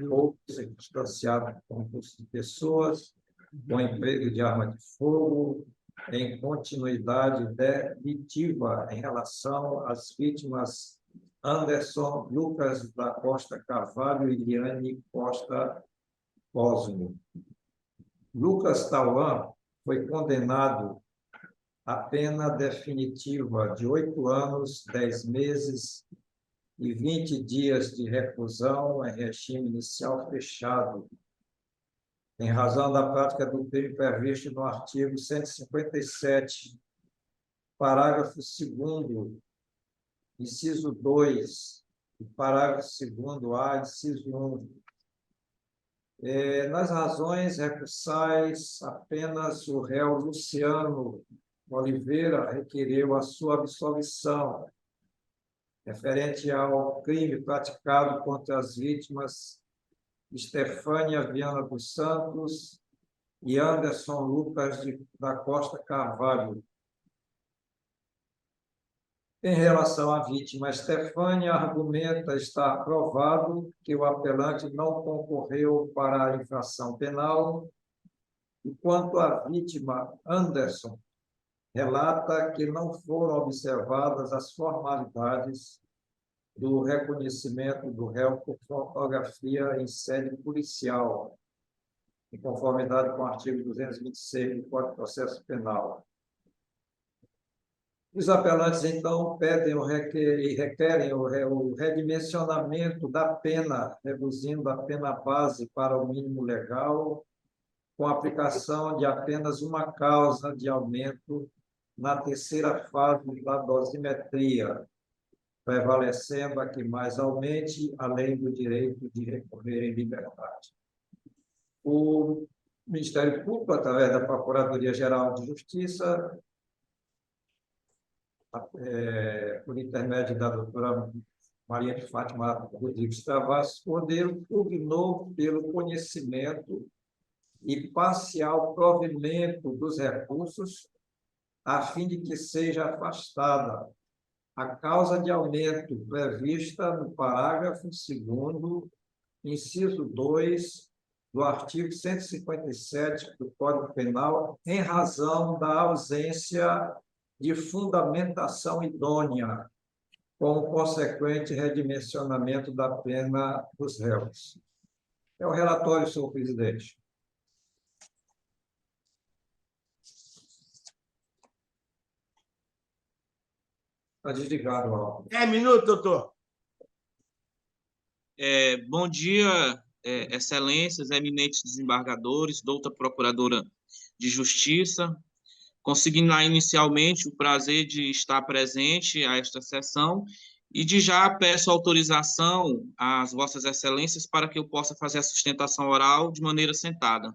ou circunstanciado com concurso de pessoas, com emprego de arma de fogo, em continuidade delitiva em relação às vítimas Anderson Lucas da Costa Carvalho e Liane Costa Cosmo. Lucas Tauan foi condenado a pena definitiva de 8 anos, 10 meses e 20 dias de reclusão em regime inicial fechado, em razão da prática do crime previsto no artigo 157, parágrafo 2º, inciso 2, e parágrafo 2º-A, inciso 1. Nas razões recursais, apenas o réu Luciano Oliveira requereu a sua absolvição, referente ao crime praticado contra as vítimas Estefânia Viana dos Santos e Anderson Lucas da Costa Carvalho. Em relação à vítima Estefânia, argumenta estar provado que o apelante não concorreu para a infração penal, e quanto à vítima Anderson, relata que não foram observadas as formalidades do reconhecimento do réu por fotografia em sede policial, em conformidade com o artigo 226 do Código de Processo Penal. Os apelantes, então, pedem e requerem o redimensionamento da pena, reduzindo a pena base para o mínimo legal, com a aplicação de apenas uma causa de aumento na terceira fase da dosimetria, prevalecendo a que mais aumente, além do direito de recorrer em liberdade. O Ministério Público, através da Procuradoria-Geral de Justiça, por intermédio da doutora Maria de Fátima Rodrigues Travassos Cordeiro, pugnou pelo conhecimento e parcial provimento dos recursos, a fim de que seja afastada a causa de aumento prevista no parágrafo 2º, inciso 2, do artigo 157 do Código Penal, em razão da ausência de fundamentação idônea com o consequente redimensionamento da pena dos réus. É o relatório, senhor presidente. Está desligado o áudio. 10 minutos, doutor. Bom dia, excelências, eminentes desembargadores, doutora procuradora de Justiça. Consignar inicialmente o prazer de estar presente a esta sessão e de já peço autorização às vossas excelências para que eu possa fazer a sustentação oral de maneira sentada.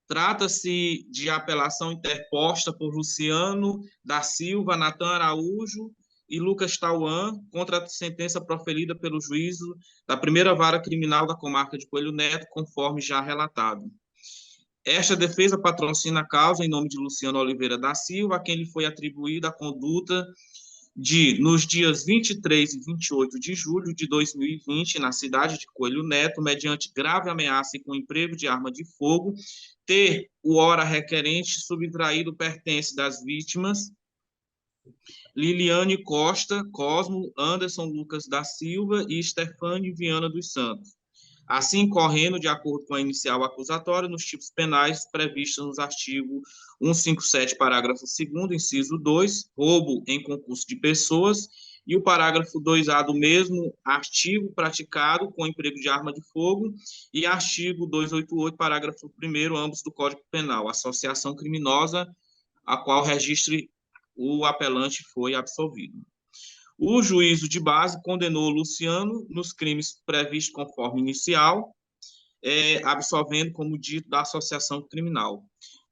Trata-se de apelação interposta por Luciano da Silva, Natan Araújo e Lucas Tauan contra a sentença proferida pelo juízo da primeira vara criminal da comarca de Coelho Neto, conforme já relatado. Esta defesa patrocina a causa em nome de Luciano Oliveira da Silva, a quem lhe foi atribuída a conduta de, nos dias 23 e 28 de julho de 2020, na cidade de Coelho Neto, mediante grave ameaça e com emprego de arma de fogo, ter o ora requerente subtraído pertence das vítimas Liliane Costa, Cosmo, Anderson Lucas da Silva e Stefane Viana dos Santos, assim correndo de acordo com a inicial acusatória nos tipos penais previstos nos artigos 157, parágrafo 2º, inciso 2, roubo em concurso de pessoas, e o parágrafo 2A do mesmo artigo praticado com emprego de arma de fogo, e artigo 288, parágrafo 1º, ambos do Código Penal, associação criminosa, a qual registre o apelante foi absolvido. O juízo de base condenou Luciano nos crimes previstos conforme inicial, absolvendo, como dito, da associação criminal.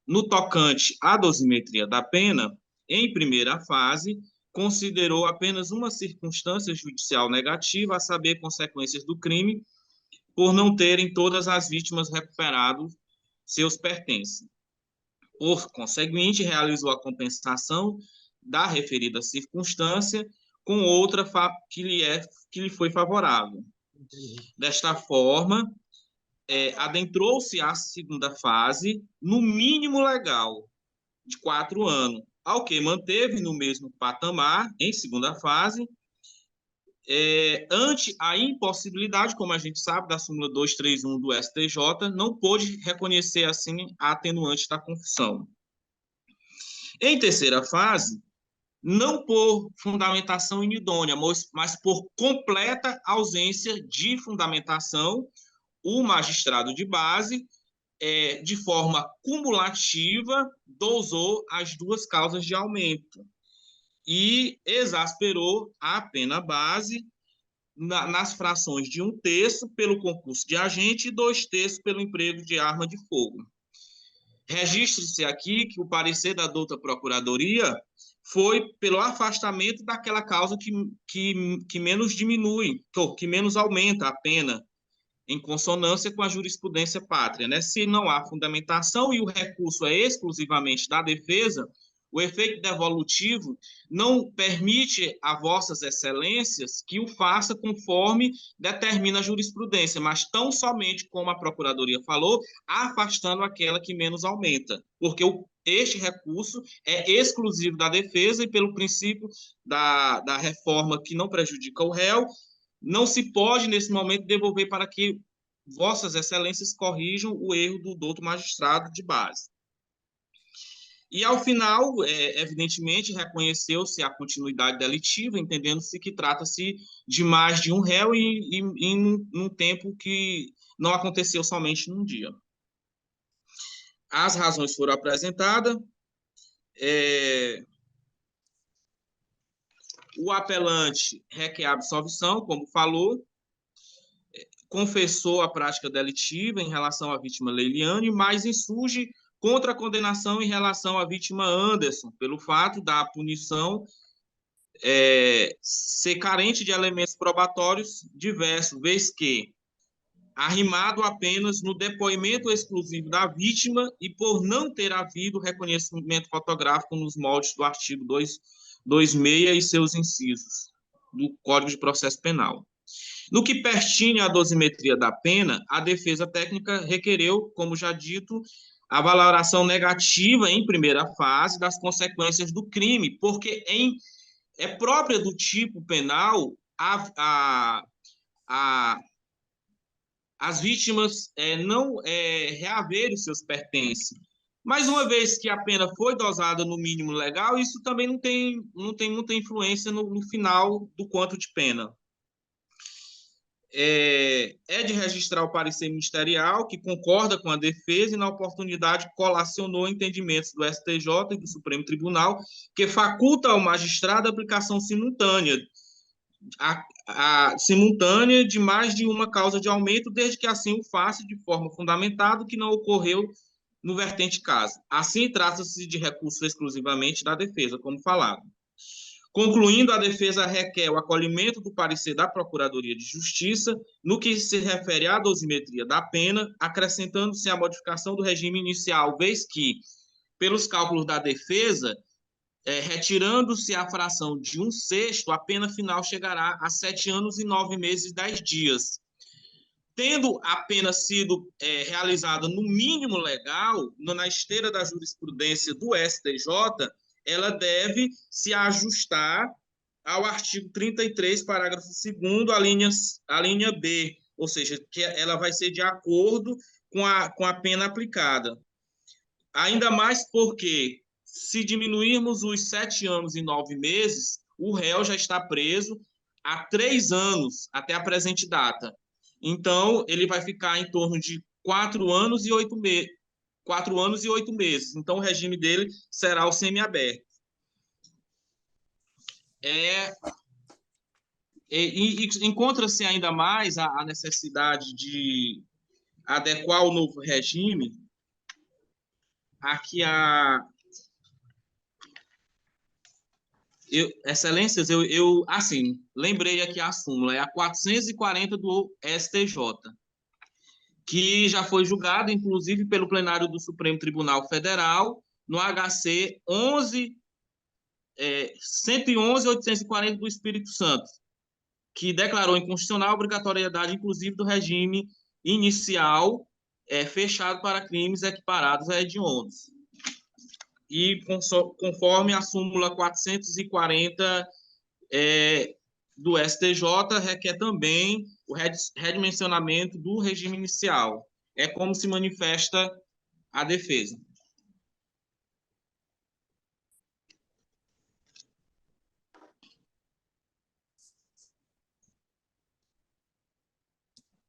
No tocante à dosimetria da pena, em primeira fase, considerou apenas uma circunstância judicial negativa, a saber, consequências do crime, por não terem todas as vítimas recuperado seus pertences. Por conseguinte, realizou a compensação da referida circunstância com outra que lhe foi favorável. Desta forma, adentrou-se à segunda fase, no mínimo legal, de 4 anos, ao que manteve no mesmo patamar, em segunda fase, ante a impossibilidade, como a gente sabe, da súmula 231 do STJ, não pôde reconhecer, assim, a atenuante da confissão. Em terceira fase, não por fundamentação inidônea, mas por completa ausência de fundamentação, o magistrado de base, de forma cumulativa, dosou as duas causas de aumento e exasperou a pena base nas frações de 1/3 pelo concurso de agente e 2/3 pelo emprego de arma de fogo. Registre-se aqui que o parecer da douta Procuradoria foi pelo afastamento daquela causa que menos diminui, ou que menos aumenta a pena, em consonância com a jurisprudência pátria, né? Se não há fundamentação e o recurso é exclusivamente da defesa, o efeito devolutivo não permite a vossas excelências que o faça conforme determina a jurisprudência, mas tão somente, como a Procuradoria falou, afastando aquela que menos aumenta, porque este recurso é exclusivo da defesa e pelo princípio da reforma que não prejudica o réu, não se pode, nesse momento, devolver para que vossas excelências corrijam o erro do douto magistrado de base. E, ao final, evidentemente, reconheceu-se a continuidade delitiva, entendendo-se que trata-se de mais de um réu e num tempo que não aconteceu somente num dia. As razões foram apresentadas. O apelante requer a absolvição, como falou, confessou a prática delitiva em relação à vítima Leiliane, mas insurge contra a condenação em relação à vítima Anderson, pelo fato da punição ser carente de elementos probatórios diversos, vez que, arrimado apenas no depoimento exclusivo da vítima e por não ter havido reconhecimento fotográfico nos moldes do artigo 226 e seus incisos do Código de Processo Penal. No que pertine à dosimetria da pena, a defesa técnica requereu, como já dito, a valoração negativa em primeira fase das consequências do crime, porque é própria do tipo penal as vítimas não reaverem os seus pertences. Mas uma vez que a pena foi dosada no mínimo legal, isso também não tem muita influência no final do quanto de pena. É de registrar o parecer ministerial, que concorda com a defesa e, na oportunidade, colacionou entendimentos do STJ e do Supremo Tribunal, que faculta ao magistrado a aplicação simultânea de mais de uma causa de aumento, desde que assim o faça de forma fundamentada, que não ocorreu no vertente caso. Assim, trata-se de recurso exclusivamente da defesa, como falado. Concluindo, a defesa requer o acolhimento do parecer da Procuradoria de Justiça no que se refere à dosimetria da pena, acrescentando-se a modificação do regime inicial, vez que, pelos cálculos da defesa, retirando-se a fração de 1/6, a pena final chegará a 7 anos e 9 meses e 10 dias. Tendo a pena sido realizada no mínimo legal, na esteira da jurisprudência do STJ, ela deve se ajustar ao artigo 33, parágrafo 2º, a linha B, ou seja, que ela vai ser de acordo com a pena aplicada. Ainda mais porque, se diminuirmos os 7 anos e 9 meses, o réu já está preso há 3 anos, até a presente data. Então, ele vai ficar em torno de 4 anos e 8 meses. 4 anos e 8 meses. Então, o regime dele será o semiaberto. Encontra-se ainda mais a necessidade de adequar o novo regime aqui Excelências, assim, lembrei aqui a súmula, é a 440 do STJ, que já foi julgado, inclusive, pelo plenário do Supremo Tribunal Federal, no HC 111.840 do Espírito Santo, que declarou inconstitucional a obrigatoriedade, inclusive, do regime inicial fechado para crimes equiparados a hediondos. E conforme a súmula 440 do STJ, requer também o redimensionamento do regime inicial. É como se manifesta a defesa.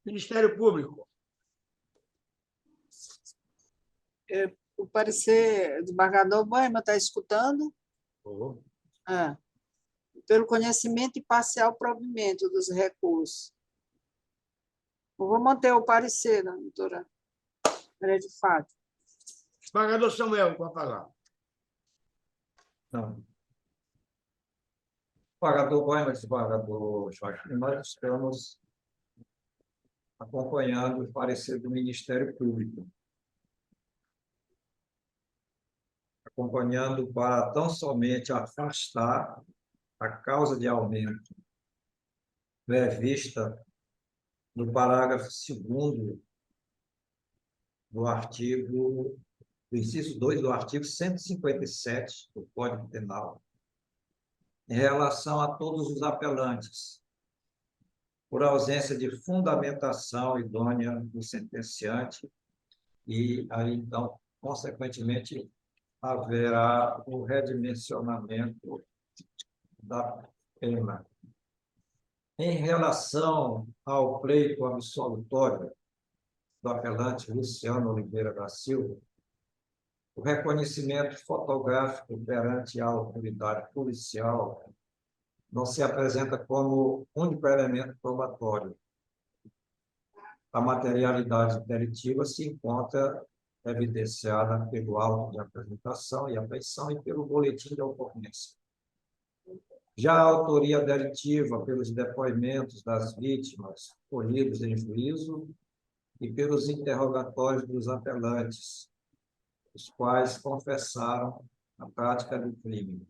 Ministério Público. O parecer do desembargador Boima está escutando? Pelo conhecimento e parcial provimento dos recursos. Eu vou manter o parecer, né, doutora Maria de Fátima. Desembargador Samuel, com a palavra. Não. Desembargador Boima, desembargador Joaquim, nós estamos acompanhando o parecer do Ministério Público. Acompanhando para tão somente afastar a causa de aumento prevista no parágrafo 2º do inciso 2 do artigo 157 do Código Penal, em relação a todos os apelantes, por ausência de fundamentação idônea do sentenciante, e aí, então, consequentemente, haverá o redimensionamento da pena. Em relação ao pleito absolutório do apelante Luciano Oliveira da Silva, o reconhecimento fotográfico perante a autoridade policial não se apresenta como único elemento probatório. A materialidade delitiva se encontra evidenciada pelo auto de apresentação e apreensão e pelo boletim de ocorrência. Já a autoria delitiva pelos depoimentos das vítimas colhidos em juízo e pelos interrogatórios dos apelantes, os quais confessaram a prática do crime.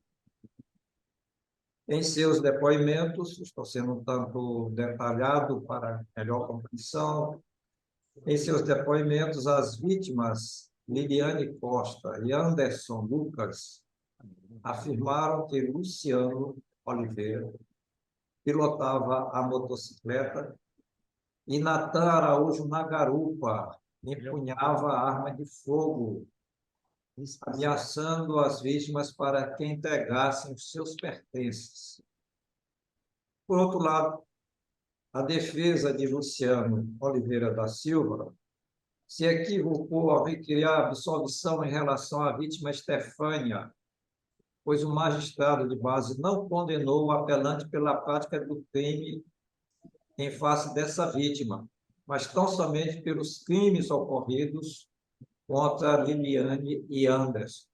Em seus depoimentos, estou sendo um tanto detalhado para melhor compreensão, em seus depoimentos, as vítimas Liliane Costa e Anderson Lucas afirmaram que Luciano, Oliveira pilotava a motocicleta e Natan Araújo, na garupa, empunhava a arma de fogo, ameaçando as vítimas para que entregassem os seus pertences. Por outro lado, a defesa de Luciano Oliveira da Silva se equivocou ao requerer absolvição em relação à vítima Estefânia, pois o magistrado de base não condenou o apelante pela prática do crime em face dessa vítima, mas tão somente pelos crimes ocorridos contra Liliane e Anderson.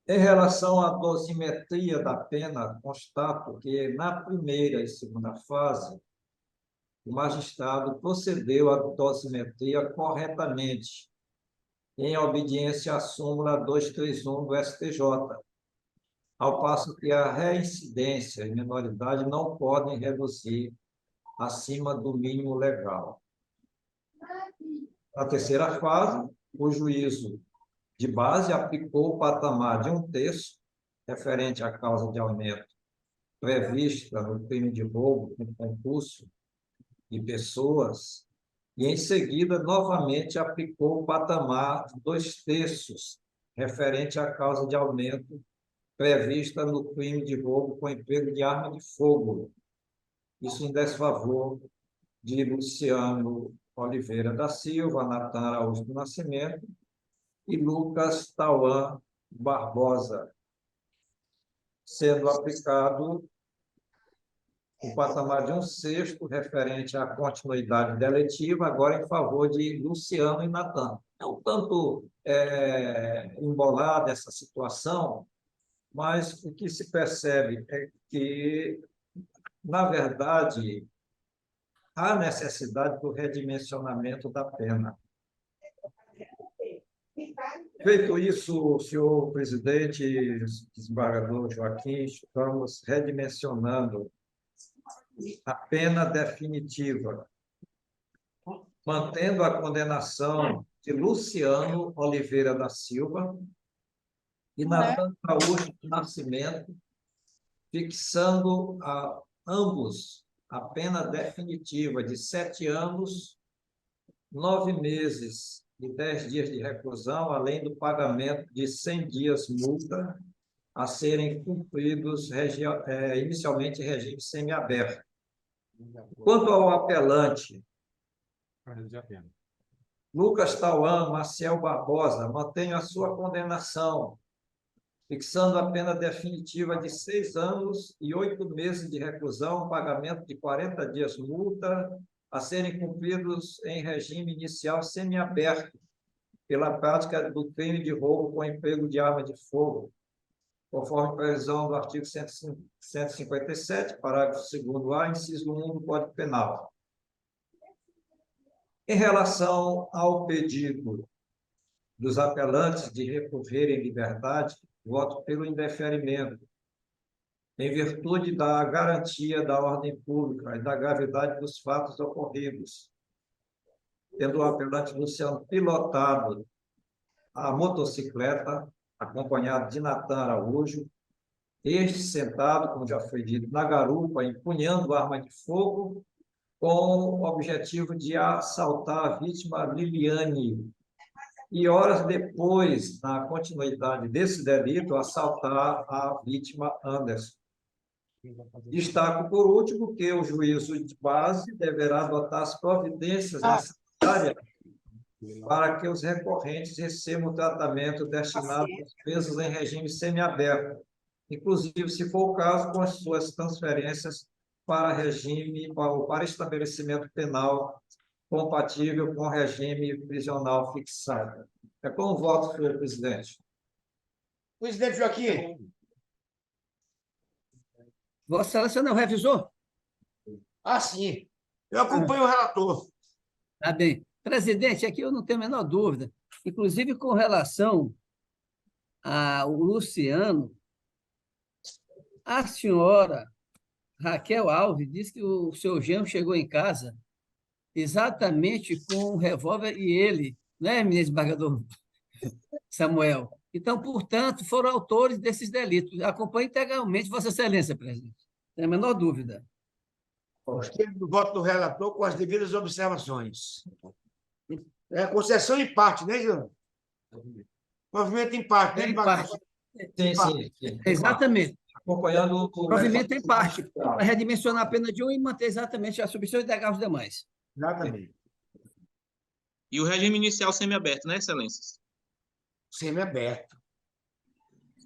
Em relação à dosimetria da pena, constato que na primeira e segunda fase, o magistrado procedeu à dosimetria corretamente, em obediência à súmula 231 do STJ, ao passo que a reincidência e minoridade não podem reduzir acima do mínimo legal. Na terceira fase, o juízo de base aplicou o patamar de 1/3, referente à causa de aumento prevista no crime de roubo com concurso de pessoas, e, em seguida, novamente aplicou o patamar de 2/3, referente à causa de aumento prevista no crime de roubo com emprego de arma de fogo. Isso em desfavor de Luciano Oliveira da Silva, Natan Araújo do Nascimento e Lucas Tauan Barbosa, sendo aplicado o patamar de 1/6 referente à continuidade deletiva, agora em favor de Luciano e Natan. É um tanto embolada essa situação, mas o que se percebe é que, na verdade, há necessidade do redimensionamento da pena. Feito isso, senhor presidente, desembargador Joaquim, estamos redimensionando a pena definitiva, mantendo a condenação de Luciano Oliveira da Silva e Natan Araújo do Nascimento, fixando a ambos a pena definitiva de 7 anos, 9 meses e 10 dias de reclusão, além do pagamento de 100 dias multa a serem cumpridos inicialmente em regime semiaberto. Quanto ao apelante, Lucas Tauan Maciel Barbosa, mantém a sua condenação, fixando a pena definitiva de 6 anos e 8 meses de reclusão, pagamento de 40 dias multa, a serem cumpridos em regime inicial semiaberto, pela prática do crime de roubo com emprego de arma de fogo, conforme previsão do artigo 157, parágrafo 2º-A, inciso 1 do Código Penal. Em relação ao pedido dos apelantes de recorrer em liberdade, voto pelo indeferimento, em virtude da garantia da ordem pública e da gravidade dos fatos ocorridos, tendo o apelante Luciano pilotado a motocicleta, acompanhado de Natan Araújo, este sentado, como já foi dito, na garupa, empunhando arma de fogo, com o objetivo de assaltar a vítima Liliane, e horas depois, na continuidade desse delito, assaltar a vítima Anderson. Destaco, por último, que o juízo de base deverá adotar as providências necessárias para que os recorrentes recebam o tratamento destinado às presas em regime semiaberto, inclusive, se for o caso, com as suas transferências para regime, para estabelecimento penal compatível com o regime prisional fixado. É com o voto, senhor presidente. Presidente Joaquim. Vossa Excelência não revisou? Sim. Eu acompanho o relator. Tá bem. Presidente, aqui eu não tenho a menor dúvida. Inclusive, com relação ao Luciano, a senhora Raquel Alves disse que o seu genro chegou em casa exatamente com um revólver e ele, né, ministro desembargador Samuel? Então, portanto, foram autores desses delitos. Acompanho integralmente Vossa Excelência, presidente. Sem a menor dúvida. Gostei do voto do relator com as devidas observações. Concessão em parte, né, João? Movimento em parte, né, Em devagar? parte. Sim, sim, sim. Exatamente. Acompanhando o Provimento em parte, para redimensionar a pena de um e manter exatamente a substituição integral dos demais. Exatamente. E o regime inicial semiaberto, né, excelências? Semiaberto.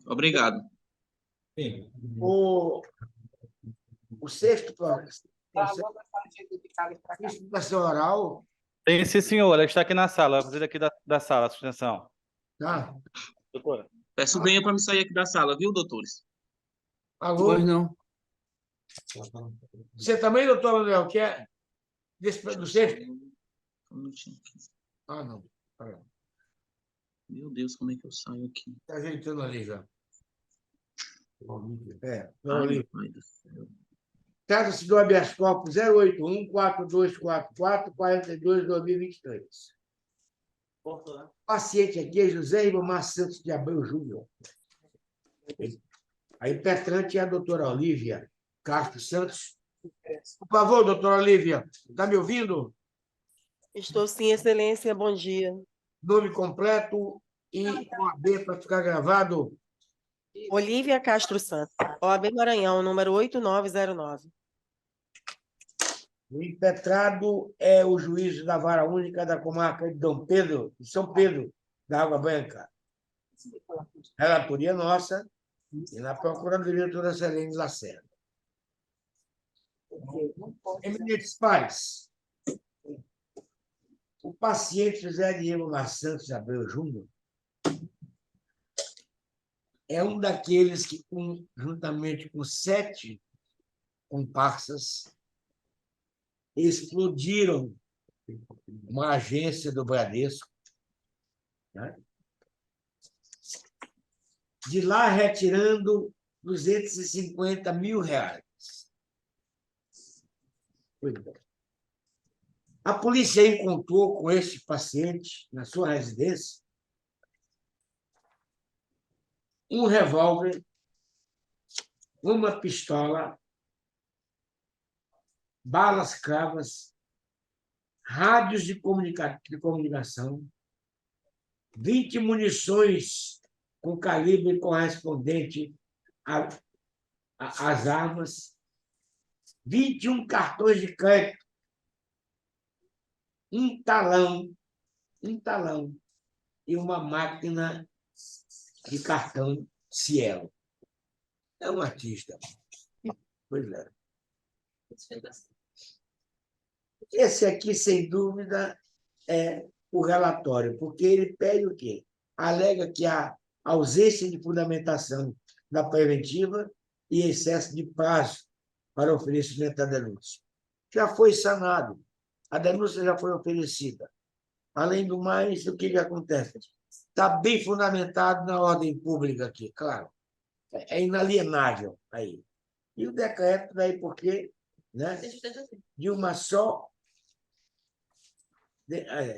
Obrigado. Sim. O sexto, explicação oral, Tem sim, senhor. Ela está aqui na sala. Vou dizer aqui da sala, a sustentação. tá? Doutora. Peço bem para me sair aqui da sala, viu, doutores? Alô? Pois não. Você também, doutor Manuel, quer do sexto? Um minutinho aqui. Ah, não. Tá Meu Deus, como é que eu saio aqui? ajeitando ali já. Ai, Ali. meu pai do céu. Trata-se do habeas corpus 081-4244-42-2023. O paciente aqui é José Ribamar Santos de Abreu Júnior. A impetrante é a doutora Olívia Castro Santos. Por favor, doutora Olívia, está me ouvindo? Estou sim, excelência, bom dia. Nome completo e OAB para ficar gravado. Olívia Castro Santos, OAB Maranhão, número 8909. O impetrado é o juiz da Vara Única da Comarca de de São Pedro, da Água Branca. Relatoria nossa e na Procuradoria doutora Selene Lacerda. Eminentes pares, o paciente José Diego Santos Abreu Júnior é um daqueles que, juntamente com 7 comparsas, explodiram uma agência do Bradesco, né? De lá retirando R$250 mil. A polícia encontrou com este paciente, na sua residência, um revólver, uma pistola, balas cravas, rádios de comunicação, 20 munições com calibre correspondente às armas, 21 cartões de crédito, um talão e uma máquina de cartão Cielo. É um artista. Pois é. Esse aqui, sem dúvida, é o relatório, porque ele pede o quê? Alega que há ausência de fundamentação da preventiva e excesso de prazo para oferecimento da denúncia. Já foi sanado, a denúncia já foi oferecida. Além do mais, o que acontece? Está bem fundamentado na ordem pública aqui, claro. É inalienável aí. E o decreto, daí porque, né, de uma só,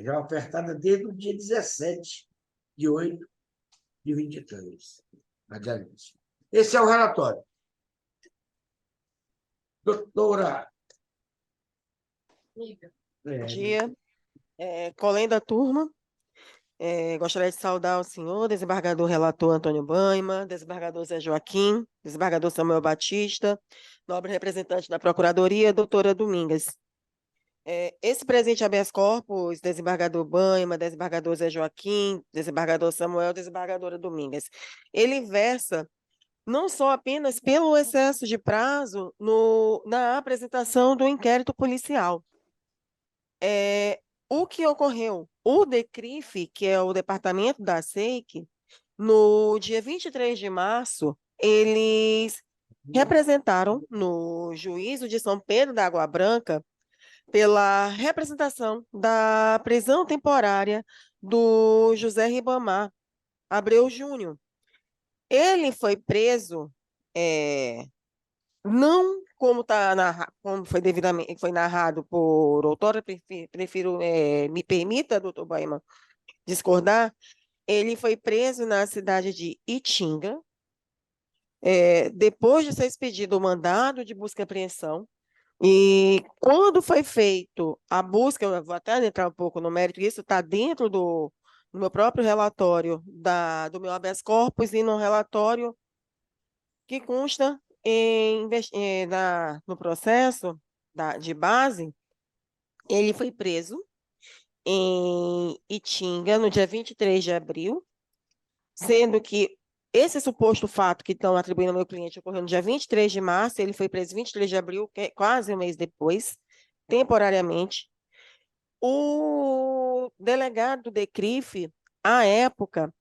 já ofertada desde o dia 17/8/23. A denúncia. Esse é o relatório. Doutora. Bom dia. Colém da turma. Gostaria de saudar o senhor, desembargador relator Antônio Baima, desembargador Zé Joaquim, desembargador Samuel Batista, nobre representante da Procuradoria, doutora Domingas. Esse presente habeas corpus, desembargador Baima, desembargador Zé Joaquim, desembargador Samuel, desembargadora Domingas, ele versa não só apenas pelo excesso de prazo na apresentação do inquérito policial. O que ocorreu? O DECRIF, que é o departamento da SEIC, no dia 23 de março, eles representaram no juízo de São Pedro da Água Branca pela representação da prisão temporária do José Ribamar Abreu Júnior. Ele foi preso, não como foi devidamente narrado por outrora, me permita, doutor Baima, discordar, ele foi preso na cidade de Itinga, depois de ser expedido o mandado de busca e apreensão. E quando foi feito a busca, eu vou até entrar um pouco no mérito, isso está dentro do meu próprio relatório do meu habeas corpus e no relatório que consta no processo de base, ele foi preso em Itinga no dia 23 de abril, sendo que esse suposto fato que estão atribuindo ao meu cliente ocorreu no dia 23 de março, ele foi preso 23 de abril, que é quase um mês depois, temporariamente. O delegado do DECRIF, à época,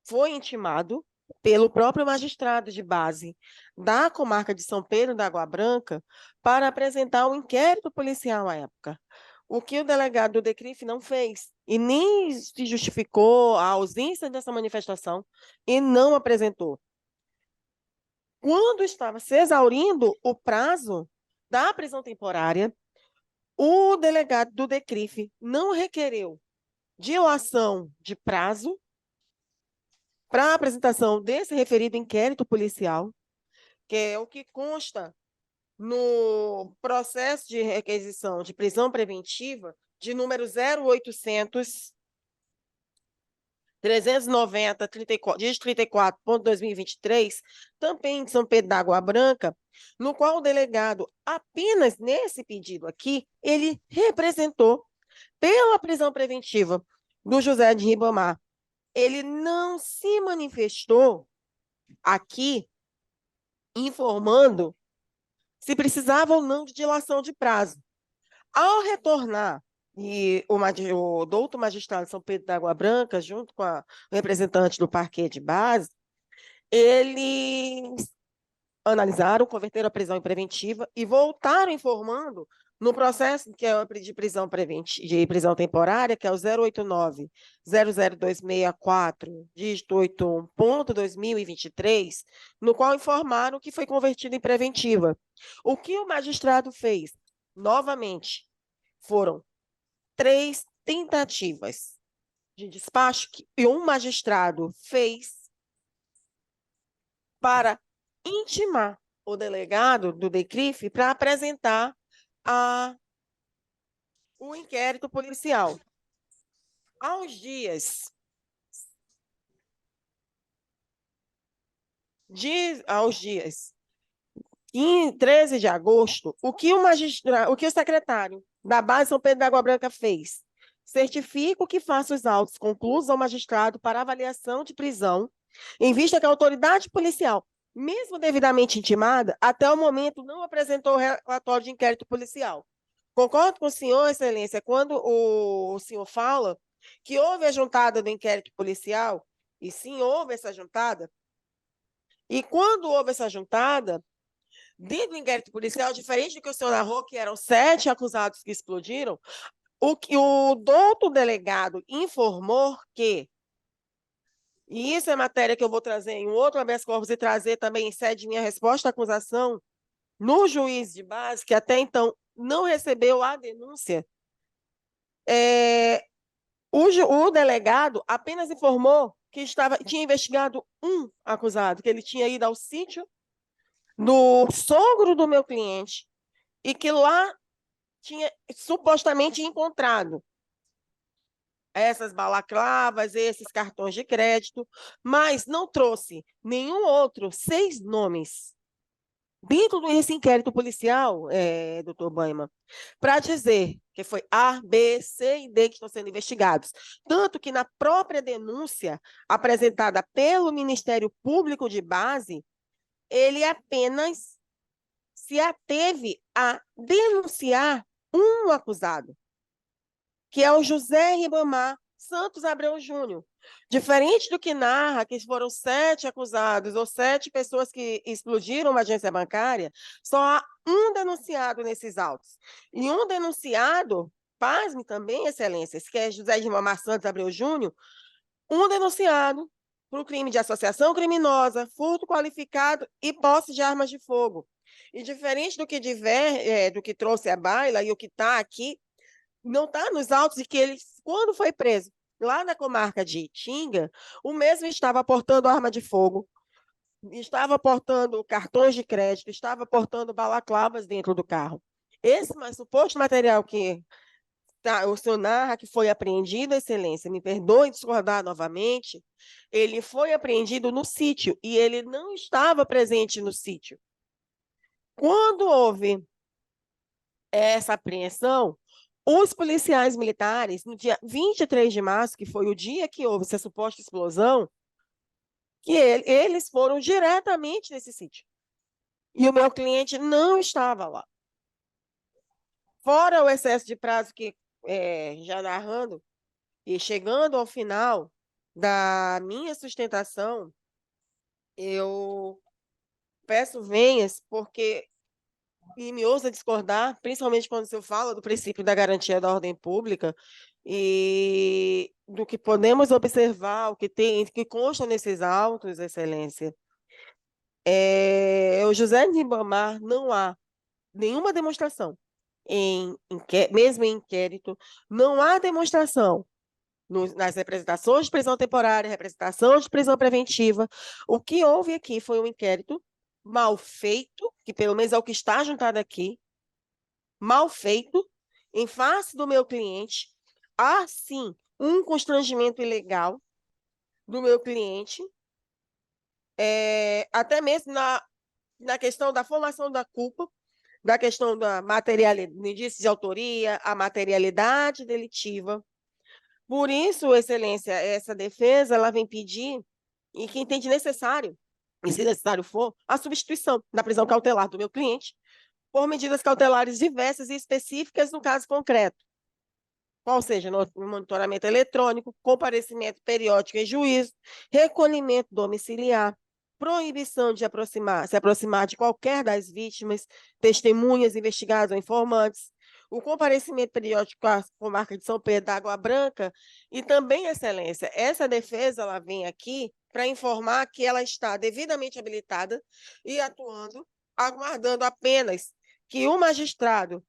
foi intimado pelo próprio magistrado de base da comarca de São Pedro da Água Branca para apresentar um inquérito policial à época. O que o delegado do DECRIF não fez, e nem se justificou a ausência dessa manifestação, e não apresentou. Quando estava se exaurindo o prazo da prisão temporária, o delegado do DECRIF não requereu dilação de prazo para a apresentação desse referido inquérito policial, que é o que consta no processo de requisição de prisão preventiva de número 0800 390 34.2023, também de São Pedro da Água Branca, no qual o delegado, apenas nesse pedido aqui, ele representou pela prisão preventiva do José de Ribamar. Ele não se manifestou aqui informando se precisava ou não de dilação de prazo. Ao retornar, e o doutor magistrado São Pedro da Água Branca, junto com o representante do parquê de base, eles analisaram, converteram a prisão em preventiva e voltaram informando no processo que é de prisão de prisão temporária, que é o 089-00264, dígito 81.2023, no qual informaram que foi convertido em preventiva. O que o magistrado fez? Novamente, foram 3 tentativas de despacho que um magistrado fez para intimar o delegado do DECRIF para apresentar o inquérito policial. Aos dias 13 de agosto, o que o secretário da base São Pedro da Água Branca fez? Certifico que faça os autos conclusos ao magistrado para avaliação de prisão, em vista que a autoridade policial, mesmo devidamente intimada, até o momento não apresentou o relatório de inquérito policial. Concordo com o senhor, excelência, quando o senhor fala que houve a juntada do inquérito policial, e sim, houve essa juntada, e quando houve essa juntada, dentro do inquérito policial, diferente do que o senhor narrou, que eram 7 acusados que explodiram, o doutor delegado informou que, e isso é matéria que eu vou trazer em outro habeas corpus e trazer também em sede de minha resposta à acusação, no juiz de base, que até então não recebeu a denúncia, o delegado apenas informou que tinha investigado um acusado, que ele tinha ido ao sítio do sogro do meu cliente e que lá tinha supostamente encontrado essas balaclavas, esses cartões de crédito, mas não trouxe nenhum outro 6 nomes dentro desse inquérito policial, doutor Baima, para dizer que foi A, B, C e D que estão sendo investigados. Tanto que na própria denúncia apresentada pelo Ministério Público de Base, ele apenas se ateve a denunciar um acusado, que é o José Ribamar Santos Abreu Júnior. Diferente do que narra que foram 7 acusados ou 7 pessoas que explodiram uma agência bancária, só há um denunciado nesses autos. E um denunciado, pasme também, excelências, que é José Ribamar Santos Abreu Júnior, um denunciado por crime de associação criminosa, furto qualificado e posse de armas de fogo. E diferente do que trouxe a baila e o que está aqui, não está nos autos de que ele, quando foi preso, lá na comarca de Itinga, o mesmo estava portando arma de fogo, estava portando cartões de crédito, estava portando balaclavas dentro do carro. Esse suposto material que o senhor narra que foi apreendido, Excelência, me perdoe discordar novamente, ele foi apreendido no sítio e ele não estava presente no sítio. Quando houve essa apreensão, os policiais militares, no dia 23 de março, que foi o dia que houve essa suposta explosão, que eles foram diretamente nesse sítio. E o meu cliente não estava lá. Fora o excesso de prazo que, já narrando, e chegando ao final da minha sustentação, eu peço venhas, porque, e me ousa discordar, principalmente quando se fala do princípio da garantia da ordem pública, e do que podemos observar, o que consta nesses autos, Excelência. O José de Ribamar não há nenhuma demonstração, mesmo em inquérito, não há demonstração nas representações de prisão temporária, representação de prisão preventiva. O que houve aqui foi um inquérito mal feito, que pelo menos é o que está juntado aqui, mal feito, em face do meu cliente. Há, sim, um constrangimento ilegal do meu cliente, até mesmo na questão da formação da culpa, da questão da materialidade, indício de autoria, a materialidade delitiva. Por isso, Excelência, essa defesa ela vem pedir, e que entende necessário, e se necessário for, a substituição da prisão cautelar do meu cliente por medidas cautelares diversas e específicas no caso concreto. Qual seja, no monitoramento eletrônico, comparecimento periódico em juízo, recolhimento domiciliar, proibição de se aproximar de qualquer das vítimas, testemunhas, investigados ou informantes, o comparecimento periódico à comarca de São Pedro da Água Branca e também, Excelência, essa defesa ela vem aqui para informar que ela está devidamente habilitada e atuando, aguardando apenas que o magistrado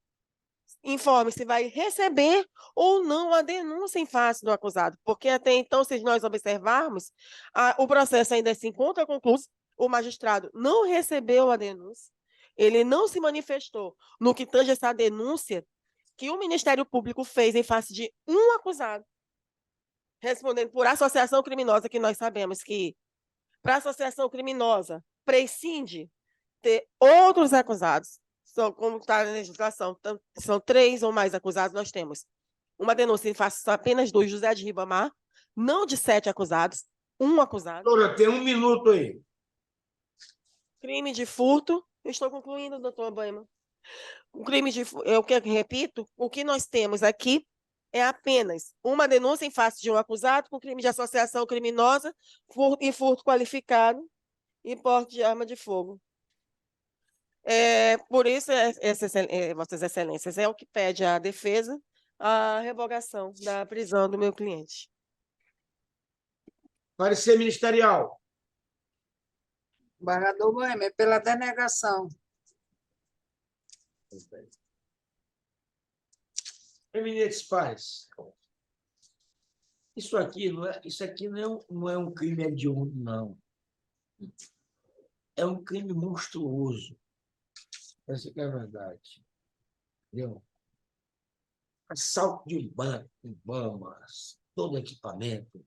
informe se vai receber ou não a denúncia em face do acusado, porque até então, se nós observarmos, o processo ainda se encontra concluído, o magistrado não recebeu a denúncia, ele não se manifestou no que tange essa denúncia que o Ministério Público fez em face de um acusado, respondendo por associação criminosa, que nós sabemos que, para associação criminosa, prescinde ter outros acusados, como está na legislação, são 3 ou mais acusados, nós temos uma denúncia em face apenas do José de Ribamar, não de 7 acusados, um acusado. Doutora, tem 1 minuto aí. Crime de furto, eu estou concluindo, doutor Baima. O crime de furto, eu repito, o que nós temos aqui é apenas uma denúncia em face de um acusado com crime de associação criminosa e furto qualificado e porte de arma de fogo. Por isso, Vossas Excelências, é o que pede a defesa a revogação da prisão do meu cliente. Parecer ministerial. Embargador Boêmio, é pela denegação. Eminentes pares, isso aqui não é um crime hediondo, não. É um crime monstruoso. Essa que é a verdade. Entendeu? Assalto de banco, bombas, todo equipamento,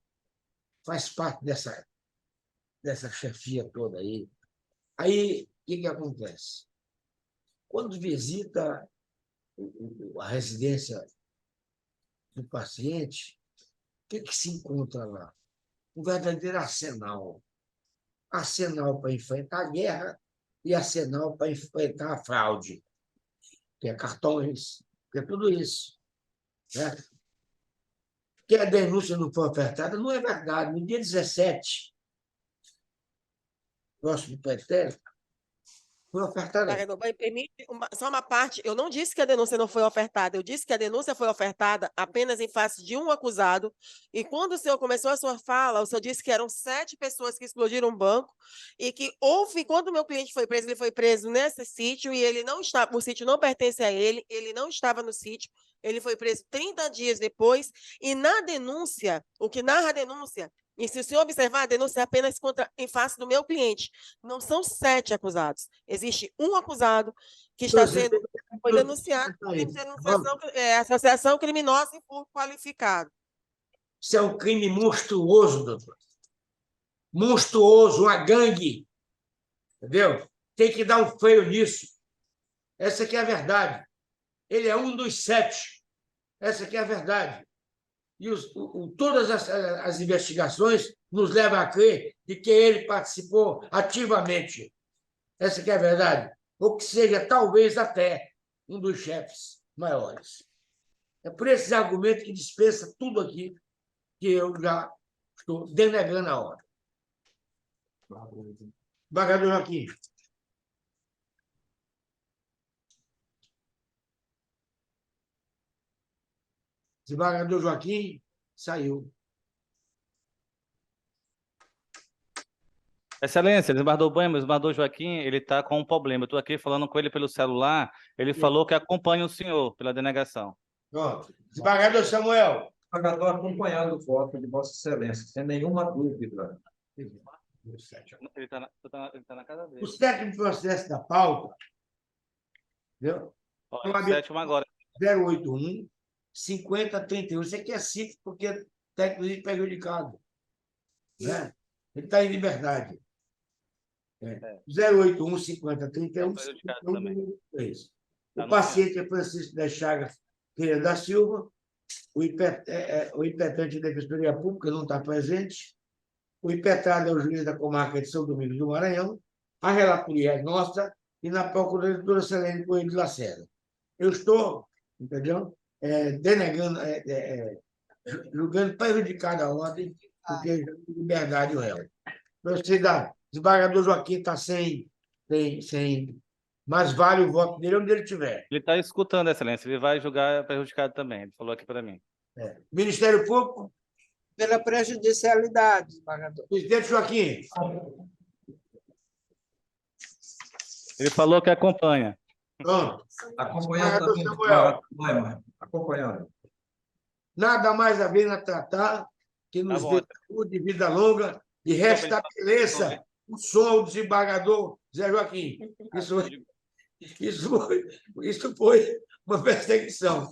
faz parte dessa chefia toda aí. Aí, o que acontece? Quando visita a residência do paciente, o que se encontra lá? Um verdadeiro arsenal. Arsenal para enfrentar a guerra e arsenal para enfrentar a fraude. Que é cartões, que é tudo isso. Né? Que a denúncia não foi ofertada, não é verdade. No dia 17, próximo pretérito, Foi ofertada. Desembargador Banha, permite só uma parte. Eu não disse que a denúncia não foi ofertada. Eu disse que a denúncia foi ofertada apenas em face de um acusado. E quando o senhor começou a sua fala, o senhor disse que eram 7 pessoas que explodiram um banco e que houve, quando o meu cliente foi preso, ele foi preso nesse sítio e ele não estava, o sítio não pertence a ele não estava no sítio. Ele foi preso 30 dias depois. E na denúncia, o que narra a denúncia, e se o senhor observar, a denúncia é apenas em face do meu cliente. Não são 7 acusados. Existe um acusado que está sendo foi denunciado por associação criminosa em furto qualificado. Isso é um crime monstruoso, doutor. Monstruoso, uma gangue. Entendeu? Tem que dar um freio nisso. Essa aqui é a verdade. Ele é um dos 7. Essa aqui é a verdade. E todas as investigações nos levam a crer de que ele participou ativamente. Essa que é a verdade. Ou que seja, talvez, até um dos chefes maiores. É por esses argumentos que dispensa tudo aqui que eu já estou denegando a ordem. Desembargador Joaquim. Desembargador Joaquim saiu. Excelência, desembargador Banha, mas o desembargador Joaquim, ele está com um problema. Eu estou aqui falando com ele pelo celular, ele falou que acompanha o senhor pela denegação. Pronto. Desembargador Samuel. Desembargador acompanhando o voto de Vossa Excelência, sem nenhuma dúvida. Ele está na casa dele. O sétimo processo da pauta, entendeu? Olha, o sétimo agora. 081 5031. Isso aqui é cíclico porque é técnico prejudicado. Né? Ele está em liberdade. 081 5031. É isso. O paciente é Francisco das Chagas Pereira da Silva. O impetente da Defensoria Pública não está presente. O impetrado é o juiz da comarca de São Domingos do Maranhão. A relatoria é nossa e na Procuradoria Selene Coelho de Lacerda. Eu estou, entendeu? Denegando, julgando prejudicada a ordem, porque liberdade o réu. Desembargador Joaquim está sem, mas vale o voto dele onde ele estiver. Ele está escutando, Excelência, ele vai julgar prejudicado também, ele falou aqui para mim. Ministério Público? Pela prejudicialidade, desembargador. Presidente Joaquim. Ele falou que acompanha. Pronto. Acompanhando também. Acompanhando. Nada mais a ver a tratar que nos dê saúde, vida longa e restabeleça o som ao desembargador Zé Joaquim. Isso foi uma perseguição.